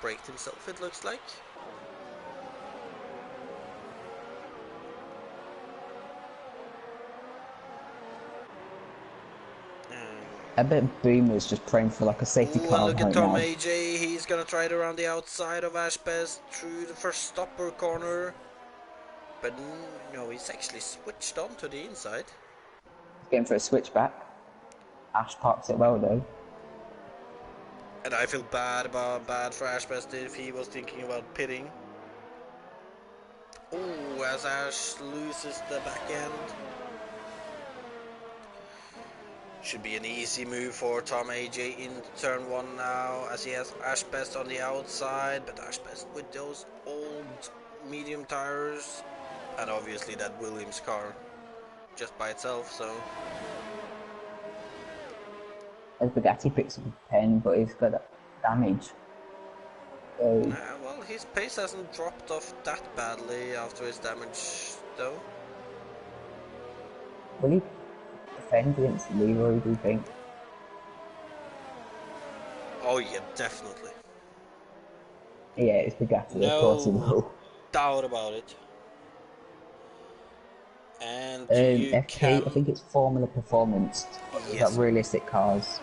outbraked himself, it looks like. I bet Boomer's just praying for like a safety Ooh, car and look at right Tom now. AJ. He's gonna try it around the outside of Ash Best through the first stopper corner. But no, he's actually switched on to the inside. He's going for a switchback. Ash parks it well though. And I feel bad for Ash Best if he was thinking about pitting. Ooh, as Ash loses the back end. Should be an easy move for Tom AJ in turn 1 now, as he has Ash Best on the outside, but Ash Best with those old medium tires, and obviously that Williams car just by itself, so... As Bugatti picks up a pen, but he's got damage. So... well, his pace hasn't dropped off that badly after his damage, though. Will he defend against Leroy, do you think? Oh yeah, definitely. Yeah, it's Bugatti, No of course he will. doubt about it. And you FP, can... I think it's Formula Performance. They've got Yes. realistic cars.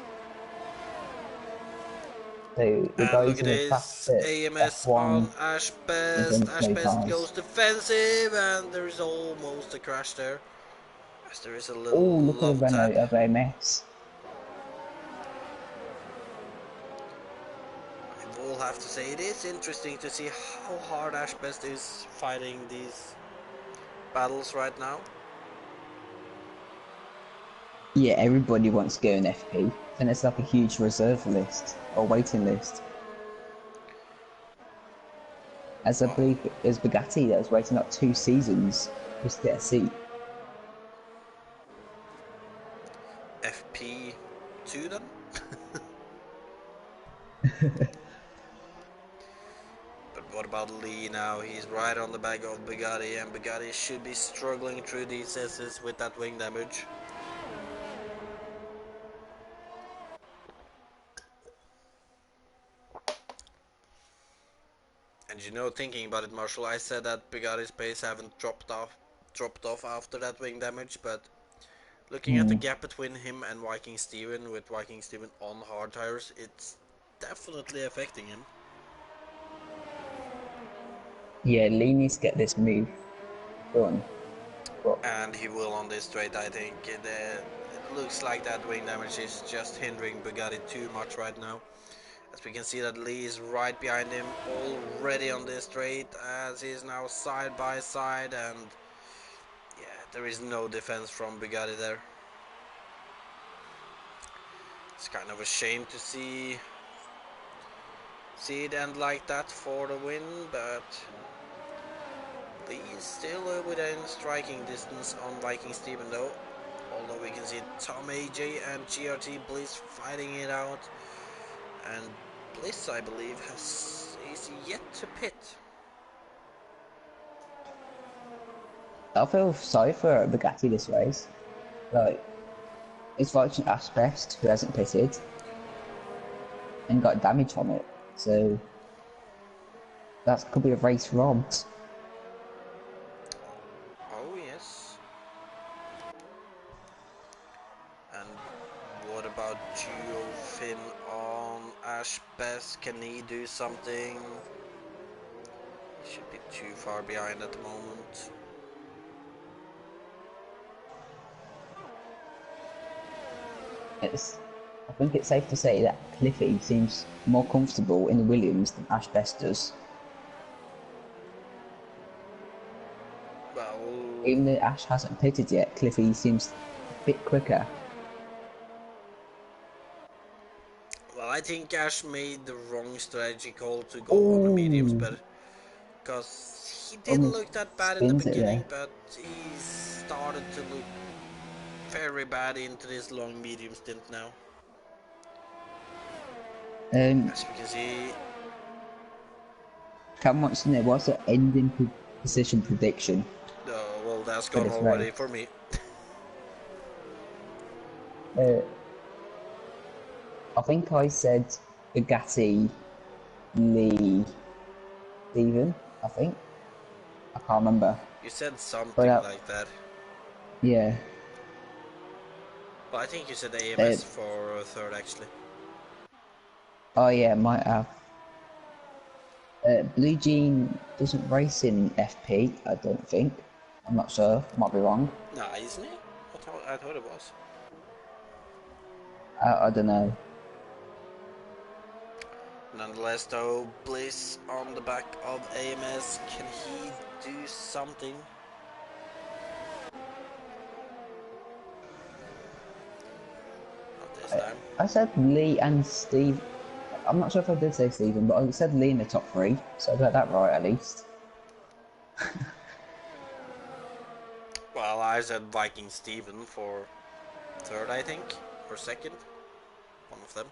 So the And look guys at who are this, fast at AMS F1 on Ash is Best. in Ash slow Best cars. goes defensive, and there is almost a crash there. As there is a Oh, little look at the love tap. Renault of AMS. I will have to say it is interesting to see how hard Ash Best is fighting these battles right now. Yeah, everybody wants to go in FP. And it's like a huge reserve list or waiting list. As I Well, believe it was Bugatti that was waiting like 2 seasons just to get a seat. FP2 then? But what about Lee now? He's right on the back of Bugatti, and Bugatti should be struggling through these S's with that wing damage. And you know, thinking about it, Marshall, I said that Bugatti's pace haven't dropped off after that wing damage, but looking at the Hmm. gap between him and Viking Steven, with Viking Steven on hard tires, it's definitely affecting him. Yeah, Lee needs to get this move done. But And he will on this straight, I think. It looks like that wing damage is just hindering Bugatti too much right now. As we can see that Lee is right behind him already on this straight, as he's now side by side, and yeah, there is no defense from Bugatti there. It's kind of a shame to see it end like that for the win, but Lee is still within striking distance on Viking Steven though. Although we can see Tom AJ and GRT Bliss fighting it out, and Bliss, I believe, is yet to pit. I feel sorry for Bugatti this race. Like, it's Fortune Ash Best who hasn't pitted and got damage from it. So that could be a race robbed. Oh yes. And what about Duo Finn on Ash Best? Can he do something? He should be too far behind at the moment. I think it's safe to say that Cliffy seems more comfortable in the Williams than Ash Best does. Well, Even though Ash hasn't pitted yet, Cliffy seems a bit quicker. I think Ash made the wrong strategy call to go on the mediums, Oh, but because he didn't almost look that bad in the spins it beginning, there. but he started to look very bad into this long medium stint now. Um, As we can see, Cam wants to know what's the ending position prediction well, that's for gone this race. already for me. Uh, I think I said Bugatti, Lee, Steven. I think I can't remember, You said but something like that. yeah. Well, I think you said Uh, AMS for third, actually. oh yeah, might have. Blue Jean doesn't race in FP, I don't think. I'm not sure, might be wrong. Nah, isn't it? I thought it was. I don't know. Nonetheless, though, Bliss on the back of AMS. Can he do something? Not this I, time. I said Lee and Steve. I'm not sure if I did say Steven, but I said Lee in the top three, so I got that right at least. Well, I said Viking Steven for third, I think, or second. One of them.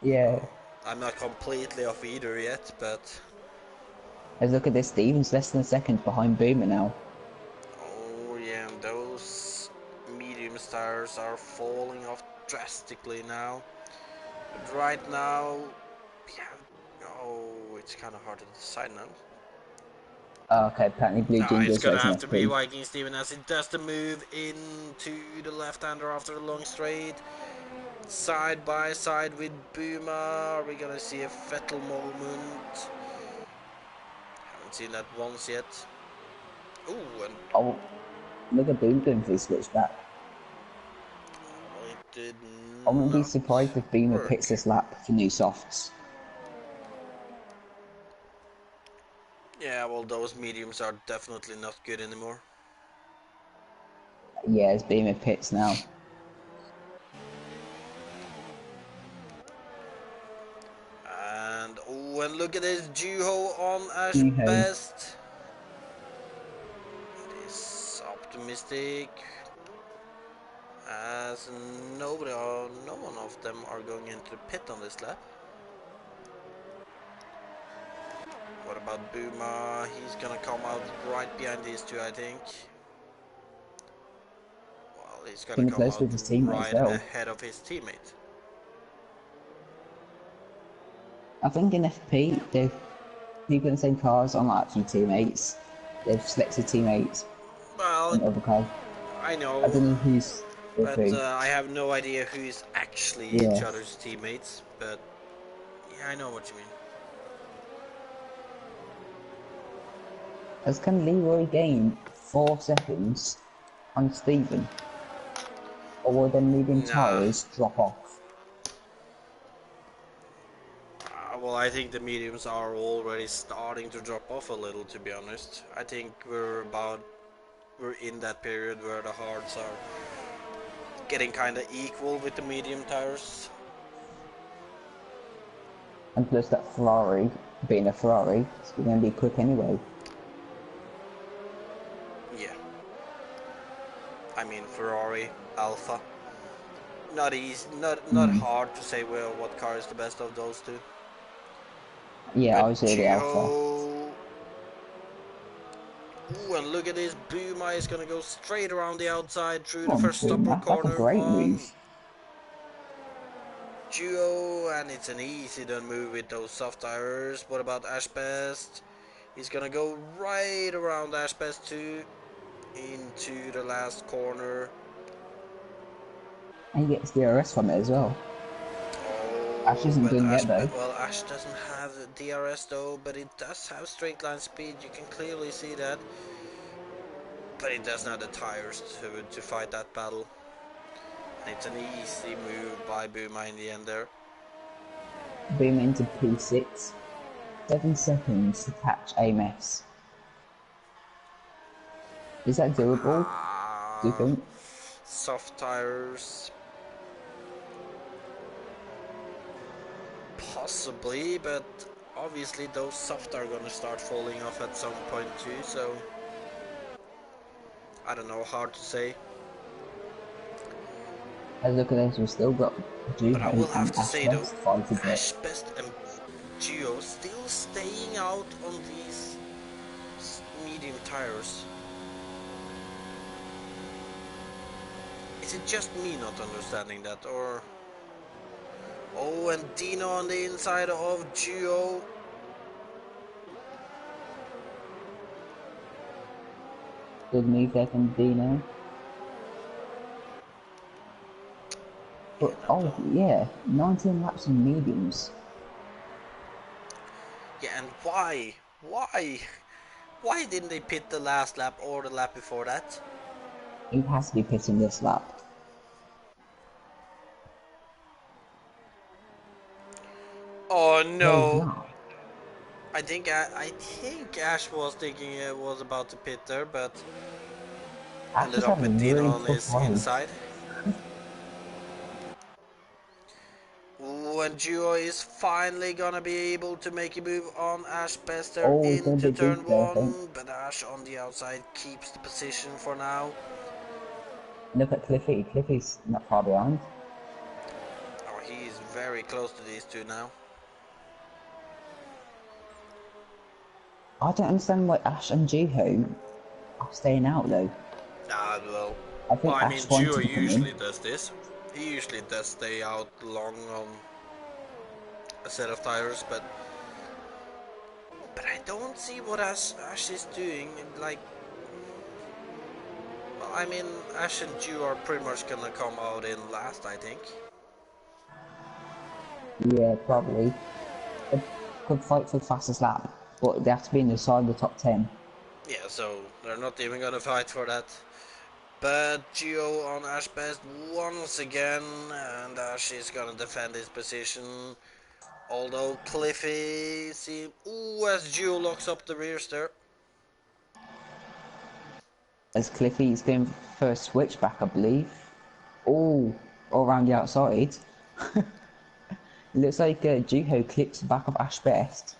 Yeah, I'm not completely off either yet, but let's look at this. Steven's less than a second behind Boomer now. oh yeah, those medium stars are falling off drastically now. But right now, yeah, oh, it's kind of hard to decide now. Oh, okay, apparently Blue Nah, Jean it's does gonna race in have to be FP. Viking Steven as it does the move into the left-hander after the long straight. Side by side with Boomer. Are we gonna see a Vettel moment? Haven't seen that once yet. Ooh, and Oh, look at Boomer going for his switchback. it did I wouldn't be not surprised if Boomer pits work. this lap for new softs. Yeah, well, those mediums are definitely not good anymore. Yeah, it's Boomer pits now. And oh, and look at this Juho on Ash Juho. Best. It is optimistic. As nobody or no one of them are going into the pit on this lap. What about Boomer? He's gonna come out right behind these two, I think. Well, he's gonna Getting come close out with his teammate as right well. ahead of his teammate. I think in FP, they've people in the same cars are not actually teammates. They've selected teammates Well, in other cars. I I know, don't know who's with but who. I have no idea who is actually each Yeah. other's teammates. But yeah, I know what you mean. As can Leroy gain 4 seconds on Stephen? Or will the medium Nah. tyres drop off? Well, I think the mediums are already starting to drop off a little, to be honest. I think we're in that period where the hards are getting kind of equal with the medium tires. And plus that Ferrari, being a Ferrari, it's going to be quick anyway. Yeah. I mean, Ferrari, Alpha. Not easy, not hard to say well what car is the best of those two. Yeah, But I would say the Alpha. Gio. Ooh, and look at this. Buma is gonna go straight around the outside through the Oh, first stopper that's a corner great on move. Duo, and it's an easy done move with those soft tires. What about Ashbest? He's gonna go right around Ashbest too, into the last corner. And he gets DRS from it as well. Ash Oh, isn't but done yet though. Ash doesn't have DRS though, but it does have straight line speed. You can clearly see that, but it doesn't have the tires to fight that battle. And it's an easy move by Buma in the end there. Boom into P6. 7 seconds to catch AMS. Is that doable? Do you think? Soft tires. Possibly, but obviously those soft are gonna start falling off at some point too, so I don't know, hard to say. As look at this, we've still got But I will Juho have and to Ash say though, West fighting it. Ashbest and Geo still staying out on these medium tires. Is it just me not understanding that, or... Oh, and Dino on the inside of Geo. Good move there from Dino. But, oh yeah, 19 laps in mediums. Yeah, and why? Why? Why didn't they pit the last lap or the lap before that? He has to be pitting this lap. Oh No, he's no! not. I think Ash was thinking it was about to pit there, but Ash ended is up having with a Dino really on tough his ride. inside. Ooh, and Duo is finally gonna be able to make a move on Ash Bester Oh, he's going to into be turn big there, I think. 1, but Ash on the outside keeps the position for now. Look at Cliffy. Cliffy's not far behind. Oh, he's very close to these two now. I don't understand why Ash and Juho are staying out though. Ah, I well, think I mean, Ash Duo wanted to come in. usually does this. He usually does stay out long on a set of tires, but I don't see what Ash is doing. Like, well, I mean, Ash and Ju are pretty much gonna come out in last, I think. Yeah, probably. They could fight for the fastest lap, but they have to be inside the top 10. Yeah, so they're not even gonna fight for that. But Gio on Ash Best once again, and Ash is gonna defend his position. Although Cliffy, see, ooh, as Gio locks up the rears there. As Cliffy's going for a switchback, I believe. Oh, all around the outside. It looks like Juho clips the back of Ash Best.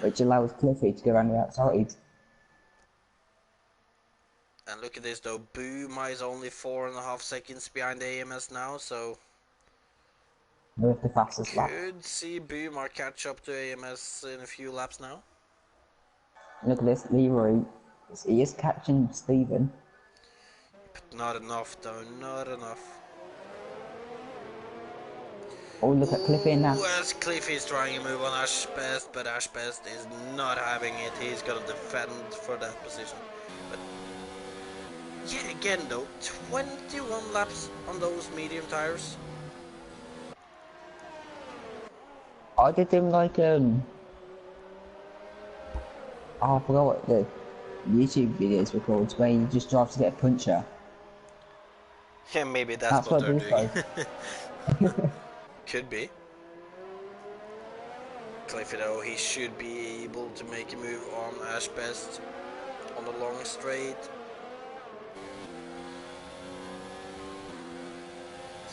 which allows Cliffy to go around the outside. And look at this though, Booma is only 4.5 seconds behind AMS now, so With the fastest lap. could see Booma catch up to AMS in a few laps now. Look at this, Leroy. He is catching Steven. But not enough though, not enough. Oh, look at Cliffy and Nash. As Cliffy is trying to move on Ash Best, but Ash Best is not having it. He's gonna defend for that position. But yeah, again though, 21 laps on those medium tires. I did them like oh, I forgot what the YouTube videos were called, where you just drive to get a puncher. Yeah, maybe that's what What they're these doing. guys. Could be. Cliffy though, he should be able to make a move on Ash Best on the long straight.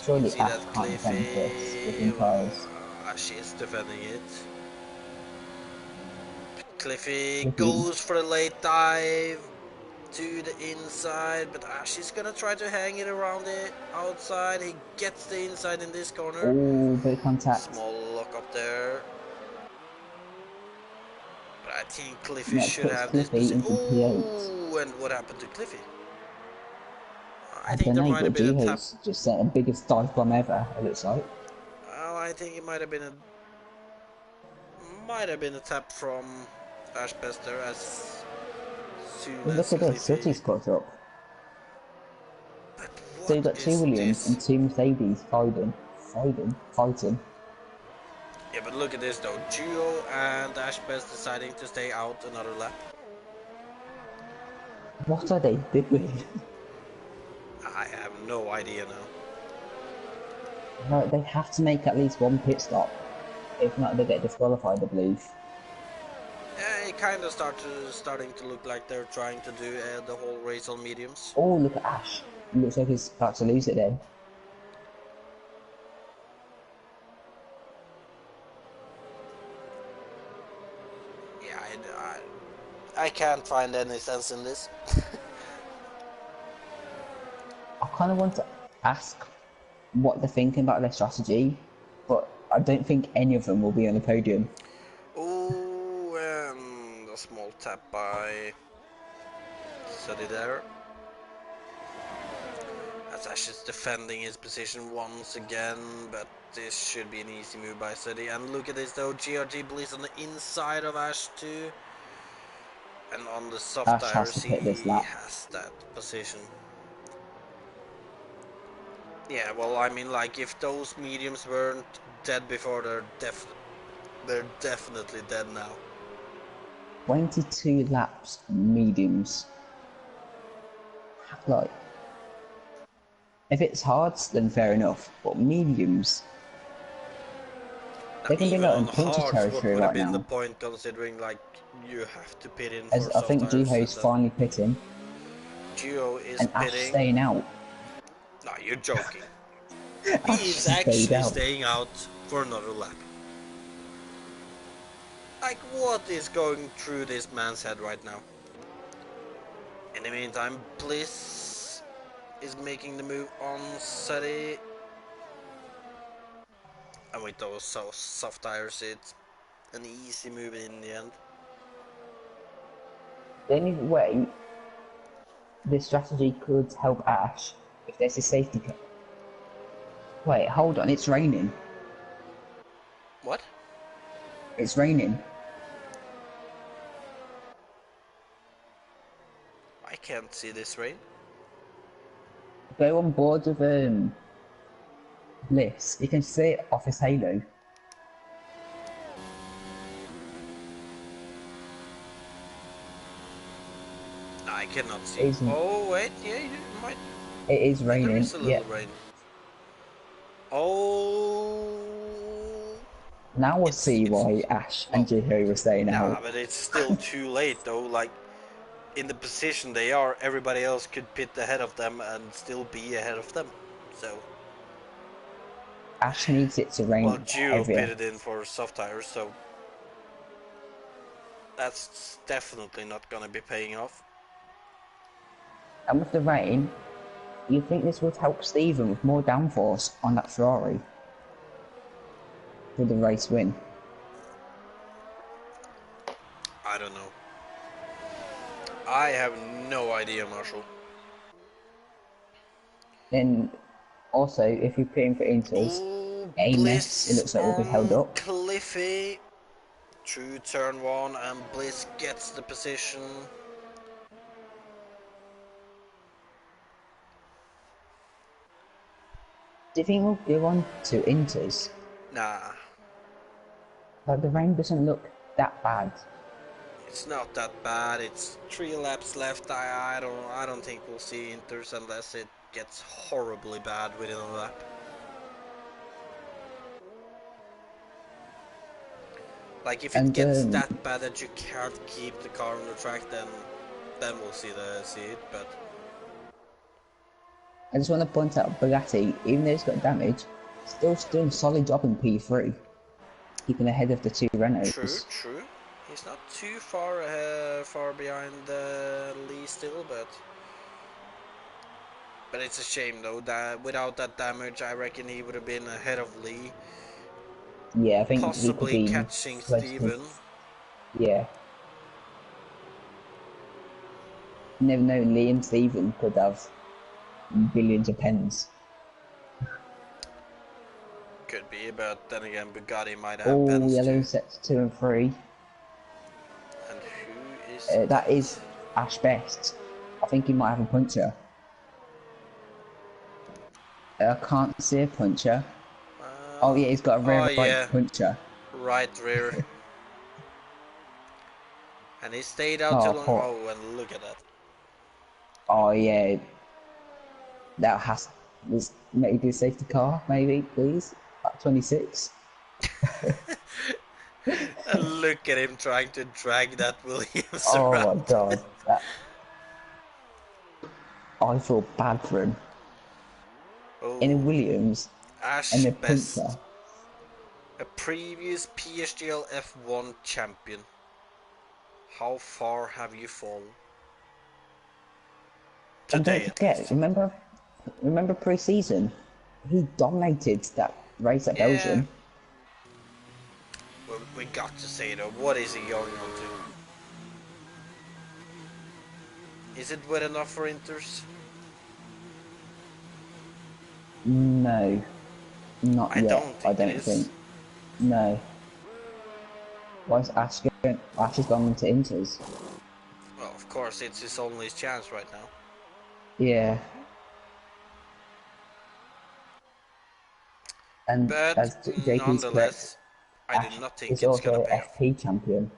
Surely See Ash that can't defend this with Cliffy. tires. Ash is defending it. Cliffy Cliffy. goes for a late dive to the inside, but Ash is gonna try to hang it around the outside. He gets the inside in this corner. Oh, bit of contact. Small lock up there. But I think Cliffy That should puts have this Cliffy position. into P8. Oh, and what happened to Cliffy? I I think don't there know, might have but been a tap. Jiho's just sent the biggest dive bomb ever, it looks like. Well, I think it might have been a tap from Ash Bester as soon Well, as look at this, Cliffy. Sutty's caught up. But So you've what got two is Williams this? and two Mercedes fighting. Yeah, but look at this though. Gio and Ash Best deciding to stay out another lap. What are they doing? I have no idea now. No, they have to make at least one pit stop. If not, they get disqualified, I believe. Yeah, it kind of starting to look like they're trying to do the whole race on mediums. Oh, look at Ash. It looks like he's about to lose it then. Yeah, I can't find any sense in this. I kind of want to ask what they're thinking about their strategy, but I don't think any of them will be on the podium. Oh, and a small tap by Suddy there. As Ash is defending his position once again, but this should be an easy move by Suddy. And look at this though, GRG Bliss on the inside of Ash too. And on the soft Ash has tires to pit this he lap. has that position. Yeah, well, I mean, like, if those mediums weren't dead before, they're definitely dead now. 22 laps mediums. Like, if it's hards, then fair enough, but mediums, Now, they can be even like on in puncher hards, what territory would have right been the now. point, considering, like, you have to pit in As for I soft think tires? Jiho's finally pitting, Gio is and Ash pitting. staying out. No, you're joking. He Ash is stayed actually out. staying out for another lap. Like, what is going through this man's head right now? In the meantime, Bliss is making the move on Suddy. And with those soft tires, it's an easy move in the end. The only way this strategy could help Ash if there's a safety car. Wait, hold on, it's raining. What? It's raining. I can't see this rain. Go on board with Bliss. You can see it off his halo. I cannot see. Isn't- Oh wait, yeah, you might. It is There raining. is a little Yeah. rain. Oh. Now we'll It's- see it's- why Ash and Jiho were staying Nah, out. but it's still too late though. Like, in the position they are, everybody else could pit ahead of them and still be ahead of them. So, Ash needs it to rain well, Gio heavier. pitted in for soft tires, so That's definitely not gonna be paying off. And with the rain, you think this would help Stephen with more downforce on that Ferrari for the race win? I don't know. I have no idea, Marshall. Then also, if you're putting for Inters, Oh, Amos, it Bliss looks like will be held on up. Cliffy. Through turn 1, and Bliss gets the position. Do you think we'll go on to Inters? Nah, Like, the rain doesn't look that bad. it's not that bad. It's 3 laps left. I don't think we'll see Inters unless it gets horribly bad within a lap. Like if it And gets that bad that you can't keep the car on the track, then we'll see it. But I just want to point out Bugatti, even though he's got damage, still doing a solid job in P3, keeping ahead of the two Renaults. true. He's not too far behind Lee still, but it's a shame though that without that damage, I reckon he would have been ahead of Lee, Yeah, I think he could possibly be catching close to. Steven. Yeah. Never know, Lee and Stephen could have billions of pens. Could be, but then again, Bugatti might have All pens yellow too. sets 2 and 3. And who is That is Ash Best. I think he might have a puncher. I can't see a puncher. Oh yeah, he's got a rear right puncher. right rear. And he stayed out too Oh, long. poor. Oh, and look at that. Oh yeah, that has. Maybe a safety car, maybe, please. At 26. And look at him trying to drag that Williams Oh around. my god. I feel bad for him. In a Oh, Williams Ash and a Best, puncher. a previous PSGL F1 champion. How far have you fallen? And Today, don't at forget, least. remember pre-season? He dominated that race at Yeah. Belgium. Well, we got to say though, what is he going on to? Is it good enough for Inters? No, not I yet. don't I think it don't is. think. No. Why is Ash going? Ash has gone into Inters. Well, of course, it's his only chance right now. Yeah. And But as JP's correct, nonetheless, I do Ash not think is it's gonna also pay off. FP champion.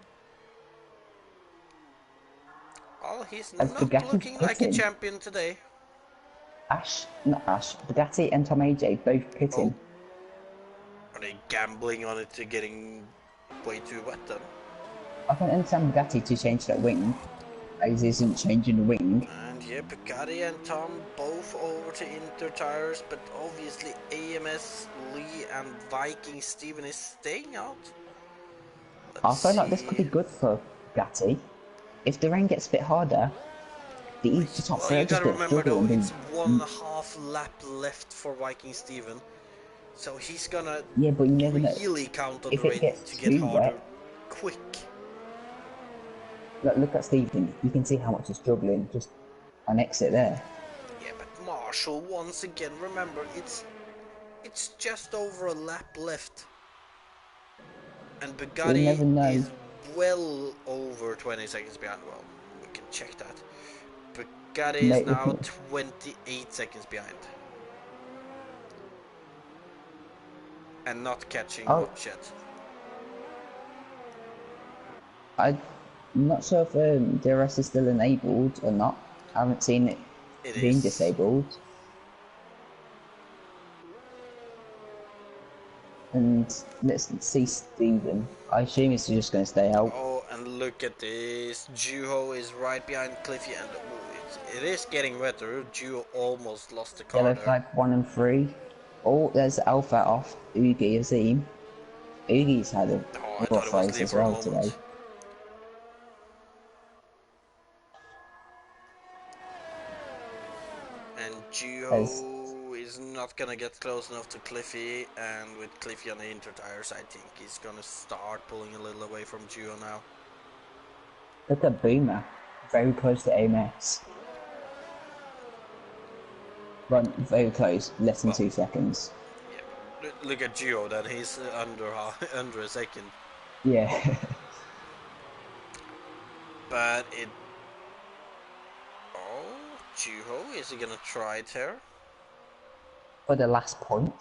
Well, he's As not Bugatti's looking like a pitting. champion today. Not Ash, Bugatti and Tom AJ both pitting. Oh, are they gambling on it to getting way too wet then? I can understand Bugatti to change that wing, as isn't changing the wing. And yeah, Bugatti and Tom both over to Inter tires, but obviously AMS, Lee and Viking Steven is staying out. I Let's feel like this could be see. good for Bugatti. If the rain gets a bit harder, the top Well, three you are just gotta a bit remember though, struggling. it's 1.5 lap left for Viking Steven. So he's gonna Yeah, but you never know. really count on the If it rain gets to get too harder wet, quick. look at Stephen. You can see how much he's struggling just on exit there. Yeah, but Marshall, once again, remember, it's just over a lap left. And You'll Bugatti never know. is well over 20 seconds behind. Well, we can check that. Bugatti is now 28 seconds behind. And not catching much yet. I'm not sure if DRS is still enabled or not. I haven't seen it being disabled. And let's see Steven. I assume he's just going to stay out. Oh, and look at this. Juho is right behind Cliffy, and it is getting wetter. Juho almost lost the car Yellow there. flag 1 and 3. Oh, there's Alpha off Ugi Azim. Ugi's had a rough race as well today. And As Juho is not gonna get close enough to Cliffy, and with Cliffy on the inter tires, I think he's gonna start pulling a little away from Juho now. look at Boomer, very close to AMS. Run very close, less than Well, 2 seconds. yeah, look at Juho, then he's under under a second. Yeah. But it. Oh, Juho, is he gonna try it here? For the last point.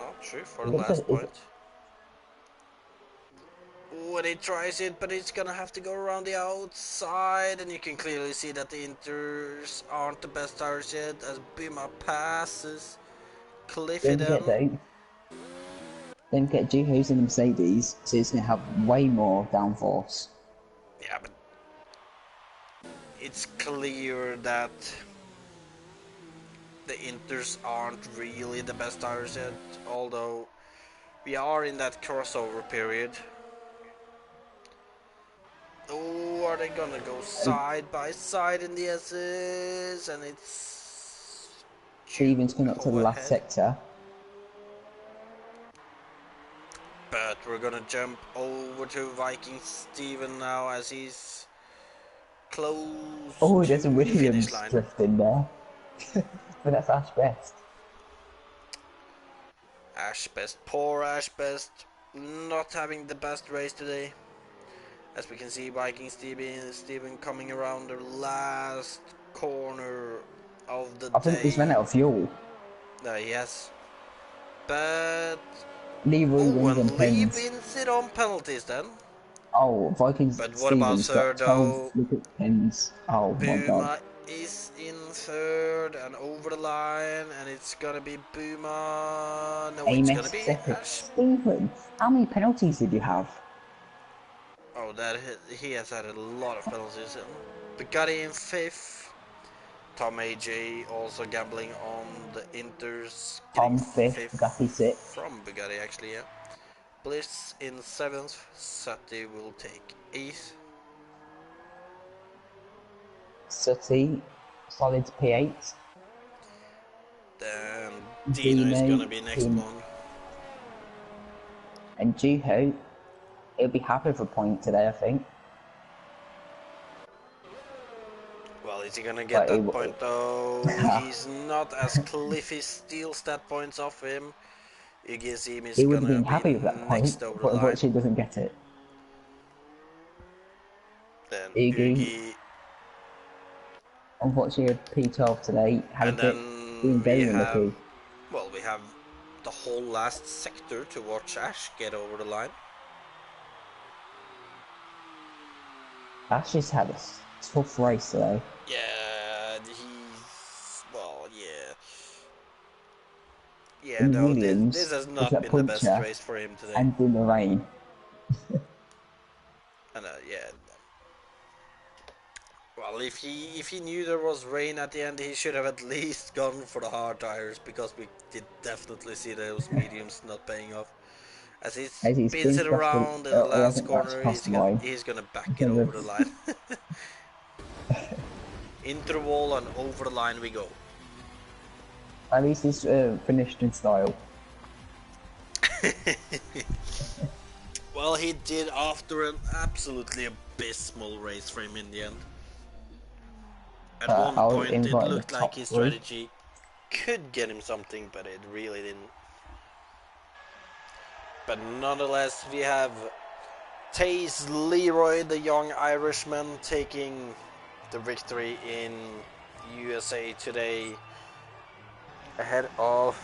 Oh, true, for It the looks last like point. Oh, and he tries it, but it's gonna have to go around the outside, and you can clearly see that the Inters aren't the best tires yet as Bima passes Cliffy don't then. forget though, don't forget Juho's in the Mercedes, so he's going to have way more downforce. Yeah, but it's clear that the Inters aren't really the best tires yet, although we are in that crossover period. Oh, are they gonna go side by side in the S's? And it's Steven's coming up to the Juho last ahead. sector. But we're gonna jump over to Viking Steven now as he's close Oh, to there's a the finish Williams line. drift in there. But that's Ash Best. Ashbest, poor Ashbest, not having the best race today. As we can see, Viking Steven coming around the last corner of the I think he's run day. out of fuel. Yes. But Leroy oh, wins on and Lee pins. wins it on penalties then. Oh, Vikings But what about Stevens got third 12 though? wicket pins. Oh my god. Boomer is in third and over the line, and it's gonna be Boomer. No, it's gonna Amos be second. Ash. Stephen, how many penalties did you have? Oh, that he has had a lot of penalties. Bugatti in fifth. Tom AJ also gambling on the Inters getting Tom fifth, fifth Bugatti sixth. from Bugatti actually. Yeah. Bliss in seventh. Sati will take eighth. Sutty, solid P8. Then Dino is Dino, gonna be next Tim, one. and Juho. He'll be happy for a point today, I think. Well, is he gonna get But that point though? He's not, as Cliffy steals that points off him. Igizim is he would have gonna been be happy with that point, next over the but line. unfortunately doesn't get it. Then Ugi, Ugi, unfortunately, P12 today, had a and bit, then being we very have, unlucky. well, we have the whole last sector to watch Ash get over the line. Ash just had a tough race today. Yeah, he's, well, yeah. Yeah, In no, this Williams has was not that been the best puncher race for him today. and in the rain. And yeah, well, if he knew there was rain at the end, he should have at least gone for the hard tires, because we did definitely see those mediums not paying off. As he As he spins spins it past the, around in the oh, I last think that's corner, past the line. he's gonna back it Gonna- over the line. Into the wall and over the line we go. At least he's finished in style. Well, he did after an absolutely abysmal race for him in the end. At one I'll point, it invite the looked like top his three. strategy could get him something, but it really didn't. But nonetheless, we have Taze Leroy, the young Irishman, taking the victory in USA today, ahead of,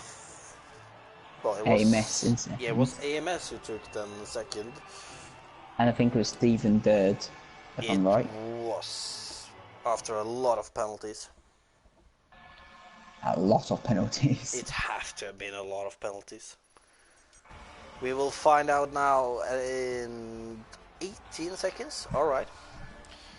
well, it was AMS in second. yeah, it was AMS who took then second. And I think it was Stephen Durd, if It I'm right. was after a lot of penalties. A lot of penalties. It have to have been a lot of penalties. We will find out now in 18 seconds. All right.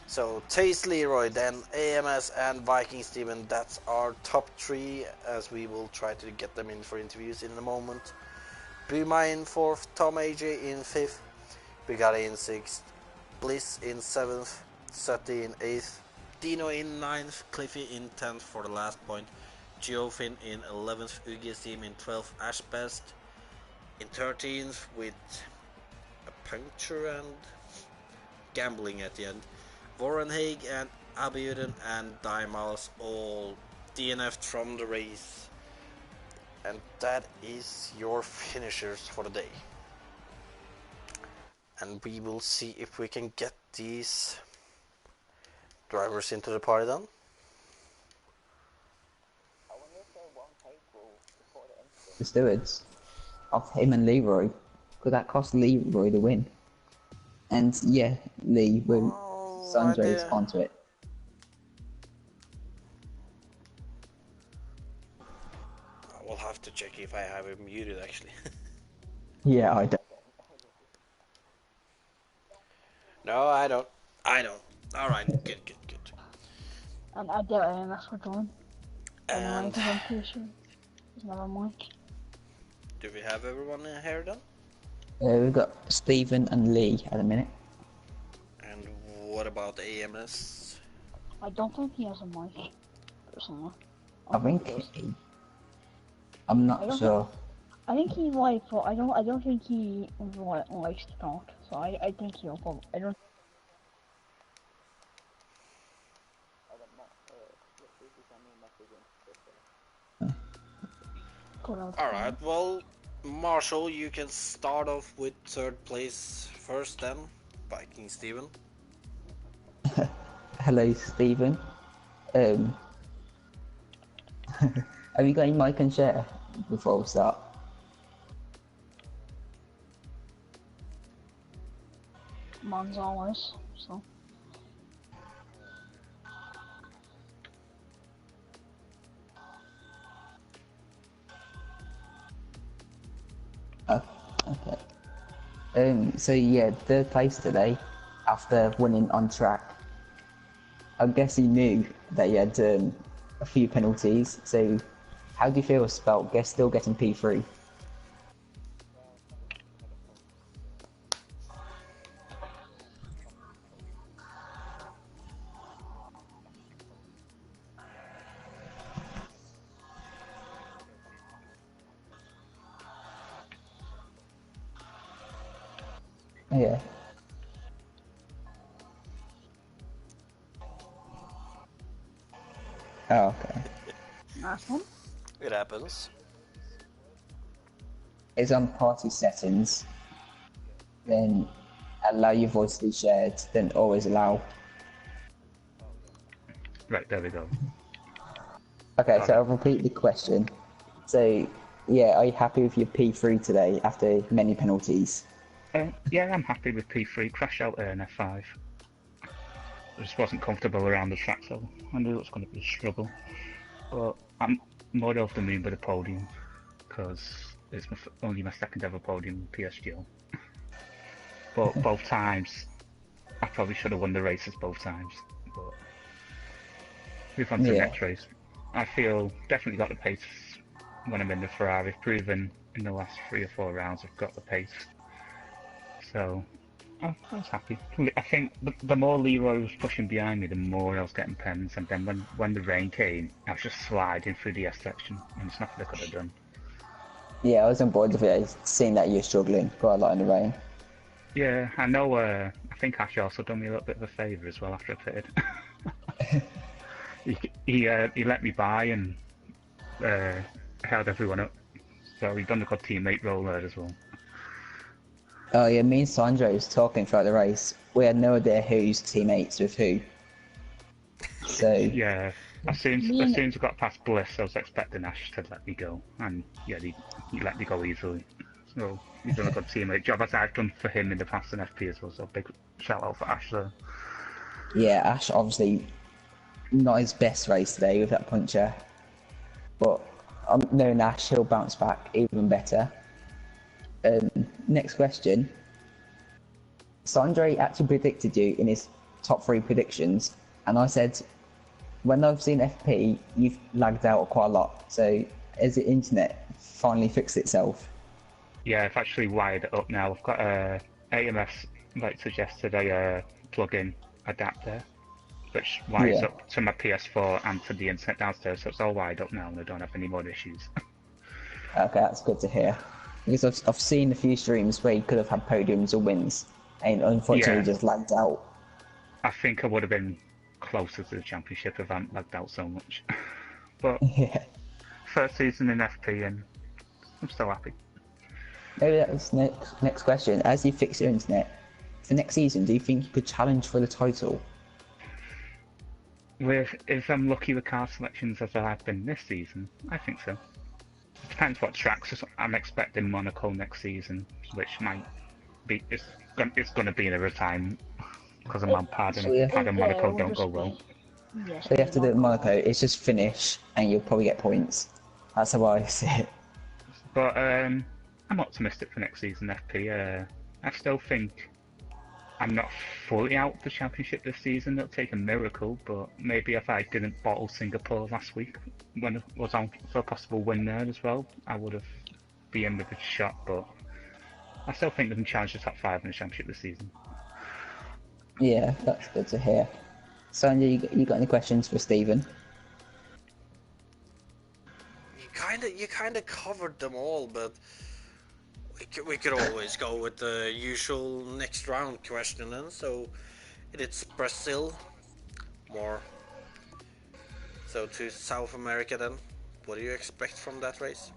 So Taste Leroy, then AMS and Viking Steven. That's our top three, as we will try to get them in for interviews in a moment. Buma in fourth, Tom AJ in fifth, Bugatti in sixth, Bliss in seventh, Sati in eighth, Dino in 9th, Cliffy in 10th for the last point, Geofin in 11th, Ugi's team in 12th, Ash Best in 13th with a puncture and gambling at the end. Warren Haig and Abiuden and Daimals all DNF'd from the race. And that is your finishers for the day. And we will see if we can get these drivers into the party then. The stewards of him and Leroy, could that cost Leroy the win? And yeah, Lee will Sandro's onto it. I will have to check if I have him muted actually. Yeah, I don't. No, I don't. Alright, good. And I doubt AMS will join. And Because I'm pretty sure there's another mic. do we have everyone in here then? We've got Stephen and Lee at the minute. And what about AMS? I don't think he has a mic. Personally. I think I'm not sure. I think he like, but I don't think he likes to talk. So I think he'll go. I don't. Alright, well, Marshall, you can start off with 3rd place first then, Viking Steven. Hello, Stephen. Have you got any mic and share before we start? Mine's always so. Oh, okay. So yeah, 3rd place today after winning on track. I guess he knew that he had a few penalties. So how do you feel about still getting P3? Yeah. Oh, okay. Nice one. It happens. It's on party settings. Then allow your voice to be shared. Then always allow. Right, there we go. Okay, so I'll repeat the question. So, yeah, are you happy with your P3 today after many penalties? Yeah, I'm happy with P3. Crash out there in F5. I just wasn't comfortable around the track, so I knew it was going to be a struggle. But I'm more over the moon with the podium, because it's only my 2nd ever podium in PSGL. But both times, I probably should have won the races both times. But move on to the next race. I feel definitely got the pace when I'm in the Ferrari. Proven in the last 3 or 4 rounds I've got the pace. So I was happy. I think the more Leroy was pushing behind me, the more I was getting pens. And then when the rain came, I was just sliding through the S section, and it's nothing I could have done. Yeah, I was on board with it, seeing that you're struggling quite a lot in the rain. Yeah, I know. I think Ash also done me a little bit of a favour as well after I pitted. he let me by and held everyone up. So he done a good teammate role there as well. Oh yeah, me and Sandro was talking throughout the race. We had no idea who's teammates with who. So yeah, as soon as I got past Bliss, I was expecting Ash to let me go, and yeah, he let me go easily. So he's done a good teammate job, as I've done for him in the past in FP as well. So big shout out for Ash there. Yeah, Ash obviously not his best race today with that puncture, but knowing Ash, he'll bounce back even better. Next question. Sandre actually predicted you in his top 3 predictions, and I said, when I've seen FP, you've lagged out quite a lot. So has the internet finally fixed itself? Yeah, I've actually wired it up now. I've got a AMS, like suggested, a plug-in adapter which wires Yeah. up to my PS4 and to the internet downstairs, so it's all wired up now and I don't have any more issues. Okay, that's good to hear. Because I've seen a few streams where you could have had podiums or wins, and unfortunately Yeah. just lagged out. I think I would have been closer to the championship if I hadn't lagged out so much. But Yeah. first season in FP and I'm still happy. Maybe that's next question. As you fix your internet, for next season, do you think you could challenge for the title? If I'm lucky with car selections as I have been this season, I think so. It depends what tracks. I'm expecting Monaco next season, which might be it's going to be in a retirement because of pad So yeah. and Yeah, it Monaco will don't just go well. be. Yes, So you have to do it in Monaco. Monaco. It's just finish, and you'll probably get points. That's how I see it. But I'm optimistic for next season FP. I still think I'm not fully out of the championship this season. It'll take a miracle, but maybe if I didn't bottle Singapore last week when it was on for a possible win there as well, I would have been in with a shot. But I still think they can challenge the top 5 in the championship this season. Yeah, that's good to hear. Sonia, you got any questions for Stephen? You kinda covered them all, but we could always go with the usual next round question then. So it's Brazil, more so to South America then. What do you expect from that race?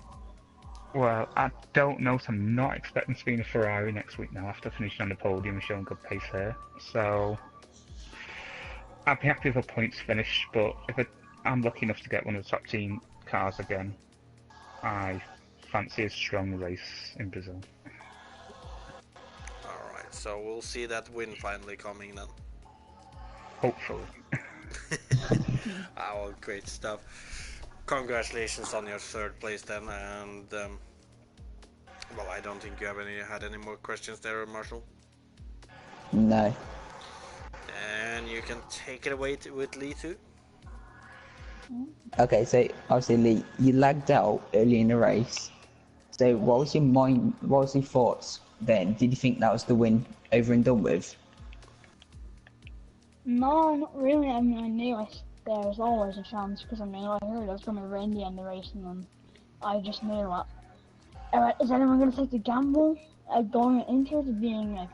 Well, I don't know, so I'm not expecting to be in a Ferrari next week now after finishing on the podium and showing good pace here. So I'd be happy with a points finish, but if I'm lucky enough to get one of the top team cars again, I fancy a strong race in Brazil. Alright, so we'll see that win finally coming then. Hopefully. Oh, great stuff. Congratulations on your third place then, and well, I don't think you had any more questions there, Marshall. No. And you can take it away with Lee too. Okay, so obviously Lee, you lagged out early in the race. So what was your mind? What was your thoughts then? Did you think that was the win over and done with? No, not really. I mean, I knew there was always a chance because I mean, I heard it was going to rain the end of the race, and then I just knew that. Is anyone going to take the gamble going into it being like,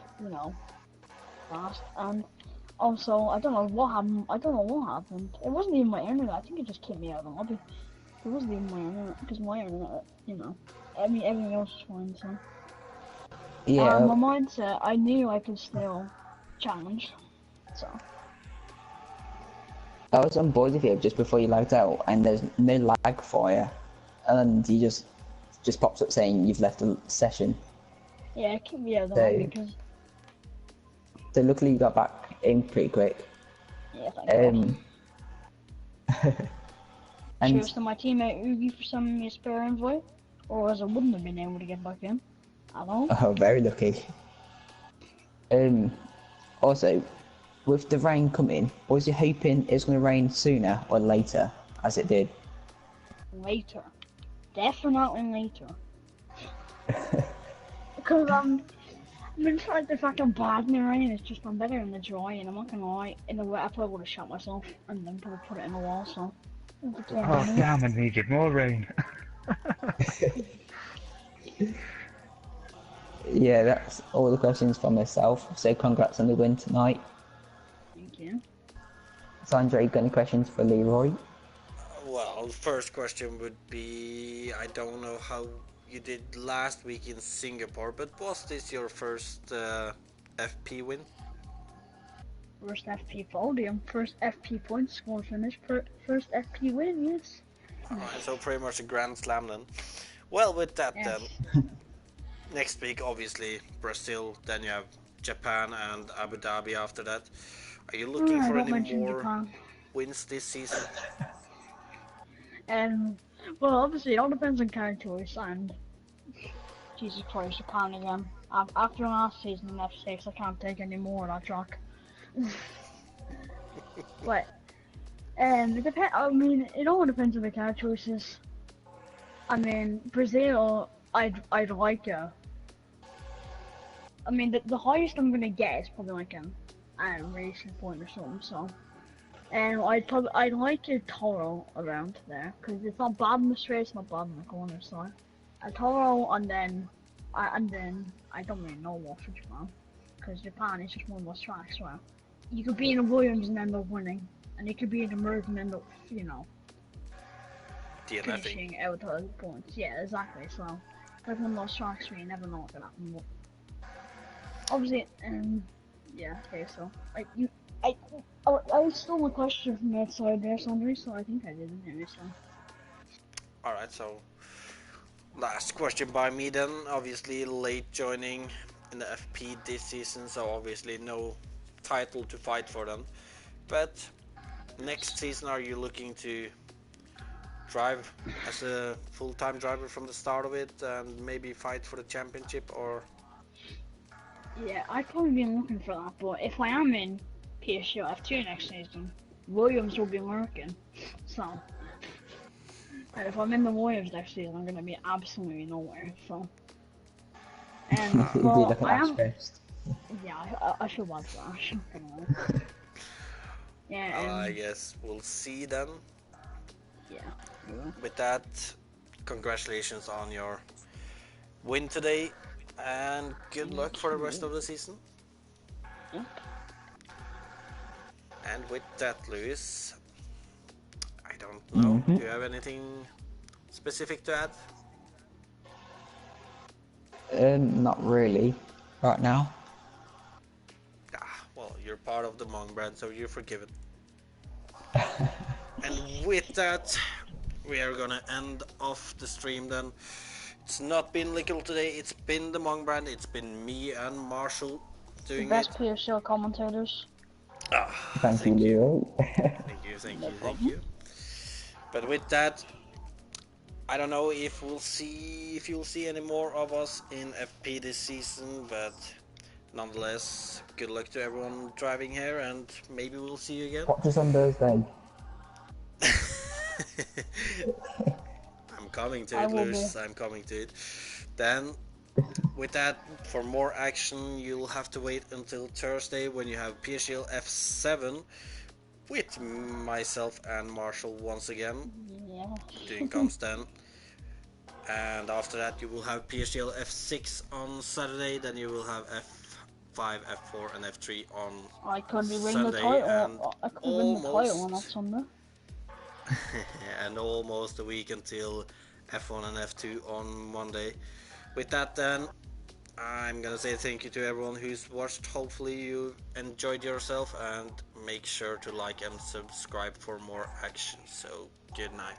fast? And also, I don't know what happened. It wasn't even my internet. I think it just kicked me out of the lobby. It wasn't even my internet because my internet, I mean, everything else was fine. So Yeah. my mindset, I knew I could still challenge. So. I was on board with you just before you lagged out, and there's no lag fire, and you just pops up saying you've left the session. Yeah, it kicked me out of the lobby because. So luckily you got back in pretty quick. Yeah, thank God. And Cheers to my teammate Oogie for sending me a spare invite, or else I wouldn't have been able to get back in. Hello? oh, very lucky. Also, with the rain coming, was you hoping it was going to rain sooner or later, as it did? Later. Definitely later. Because I've been trying to fucking bad in the rain, it's just I'm better in the dry, and I'm not gonna lie, in the wet I probably would have shot myself, and then probably put it in the wall, so... Oh damn, I needed more rain. Yeah, that's all the questions from myself, so congrats on the win tonight. Thank you. Sandra, you got any questions for Leroy? Well, first question would be, I don't know how you did last week in Singapore, but was this your first FP win? First FP podium, first FP point score finish, first FP win, yes. Alright, so pretty much a grand slam then. Well, with that Yes. then, next week obviously Brazil, then you have Japan and Abu Dhabi after that. Are you looking for don't any mention more Japan. wins this season? Well, obviously it all depends on car choice, and Jesus Christ, Japan again. After last season in F6, I can't take any more of that track. But I mean, it all depends on the car choices. I mean, Brazil, I'd like a. I mean, the highest I'm gonna get is probably like a racing point or something. So And I'd like a Toro around there because it's not bad in the straight, it's not bad in the corner. So a Toro, and then I don't really know what for Japan because Japan is just one of those tracks where you could be in a Williams and end up winning, and you could be in a Merc and end up, DNFing. finishing out the points. Yeah, exactly. So like one of those tracks where you never know what's gonna happen. But obviously, yeah. Okay, so I stole a question from that side there, Sandri, so I think I did it anyway, so. Alright, so last question by me then. Obviously late joining in the FP this season, so obviously no title to fight for then. But next season, are you looking to drive as a full-time driver from the start of it and maybe fight for the championship, or? Yeah, I've probably been looking for that, but if I am in PSGL F2 next season, Williams will be lurking, so. And if I'm in the Williams next season, I'm gonna be absolutely nowhere, so. And, You'll be well, looking I at am. first. Yeah, I feel bad for Ash. Yeah, I guess we'll see then. yeah, we will. With that, congratulations on your win today, and good luck for the rest of the season. Yep. And with that, Lewis, I don't know, do you have anything specific to add? Not really, right now. Well, you're part of the Hmong brand, so you're forgiven. And with that, we are gonna end off the stream then. It's not been Lickle today, it's been the Hmong brand, it's been me and Marshall The doing best it. PSGL commentators. Thank you, Leo. Thank you. But with that, I don't know if you'll see any more of us in FP this season, but nonetheless, good luck to everyone driving here, and maybe we'll see you again. Watch us on Thursday. I'm coming to I it, will Lewis. I'm coming to it. Then, with that, for more action, you'll have to wait until Thursday when you have PSGL F7 with myself and Marshall once again Yeah. doing comms then. And after that, you will have PSGL F6 on Saturday. Then you will have F5, F4, and F3 on I could be winning the Sunday, title. and I could win the title on that almost Sunday. and almost a week until F1 and F2 on Monday. With that, then I'm gonna say thank you to everyone who's watched. Hopefully you enjoyed yourself, and make sure to like and subscribe for more action. So good night.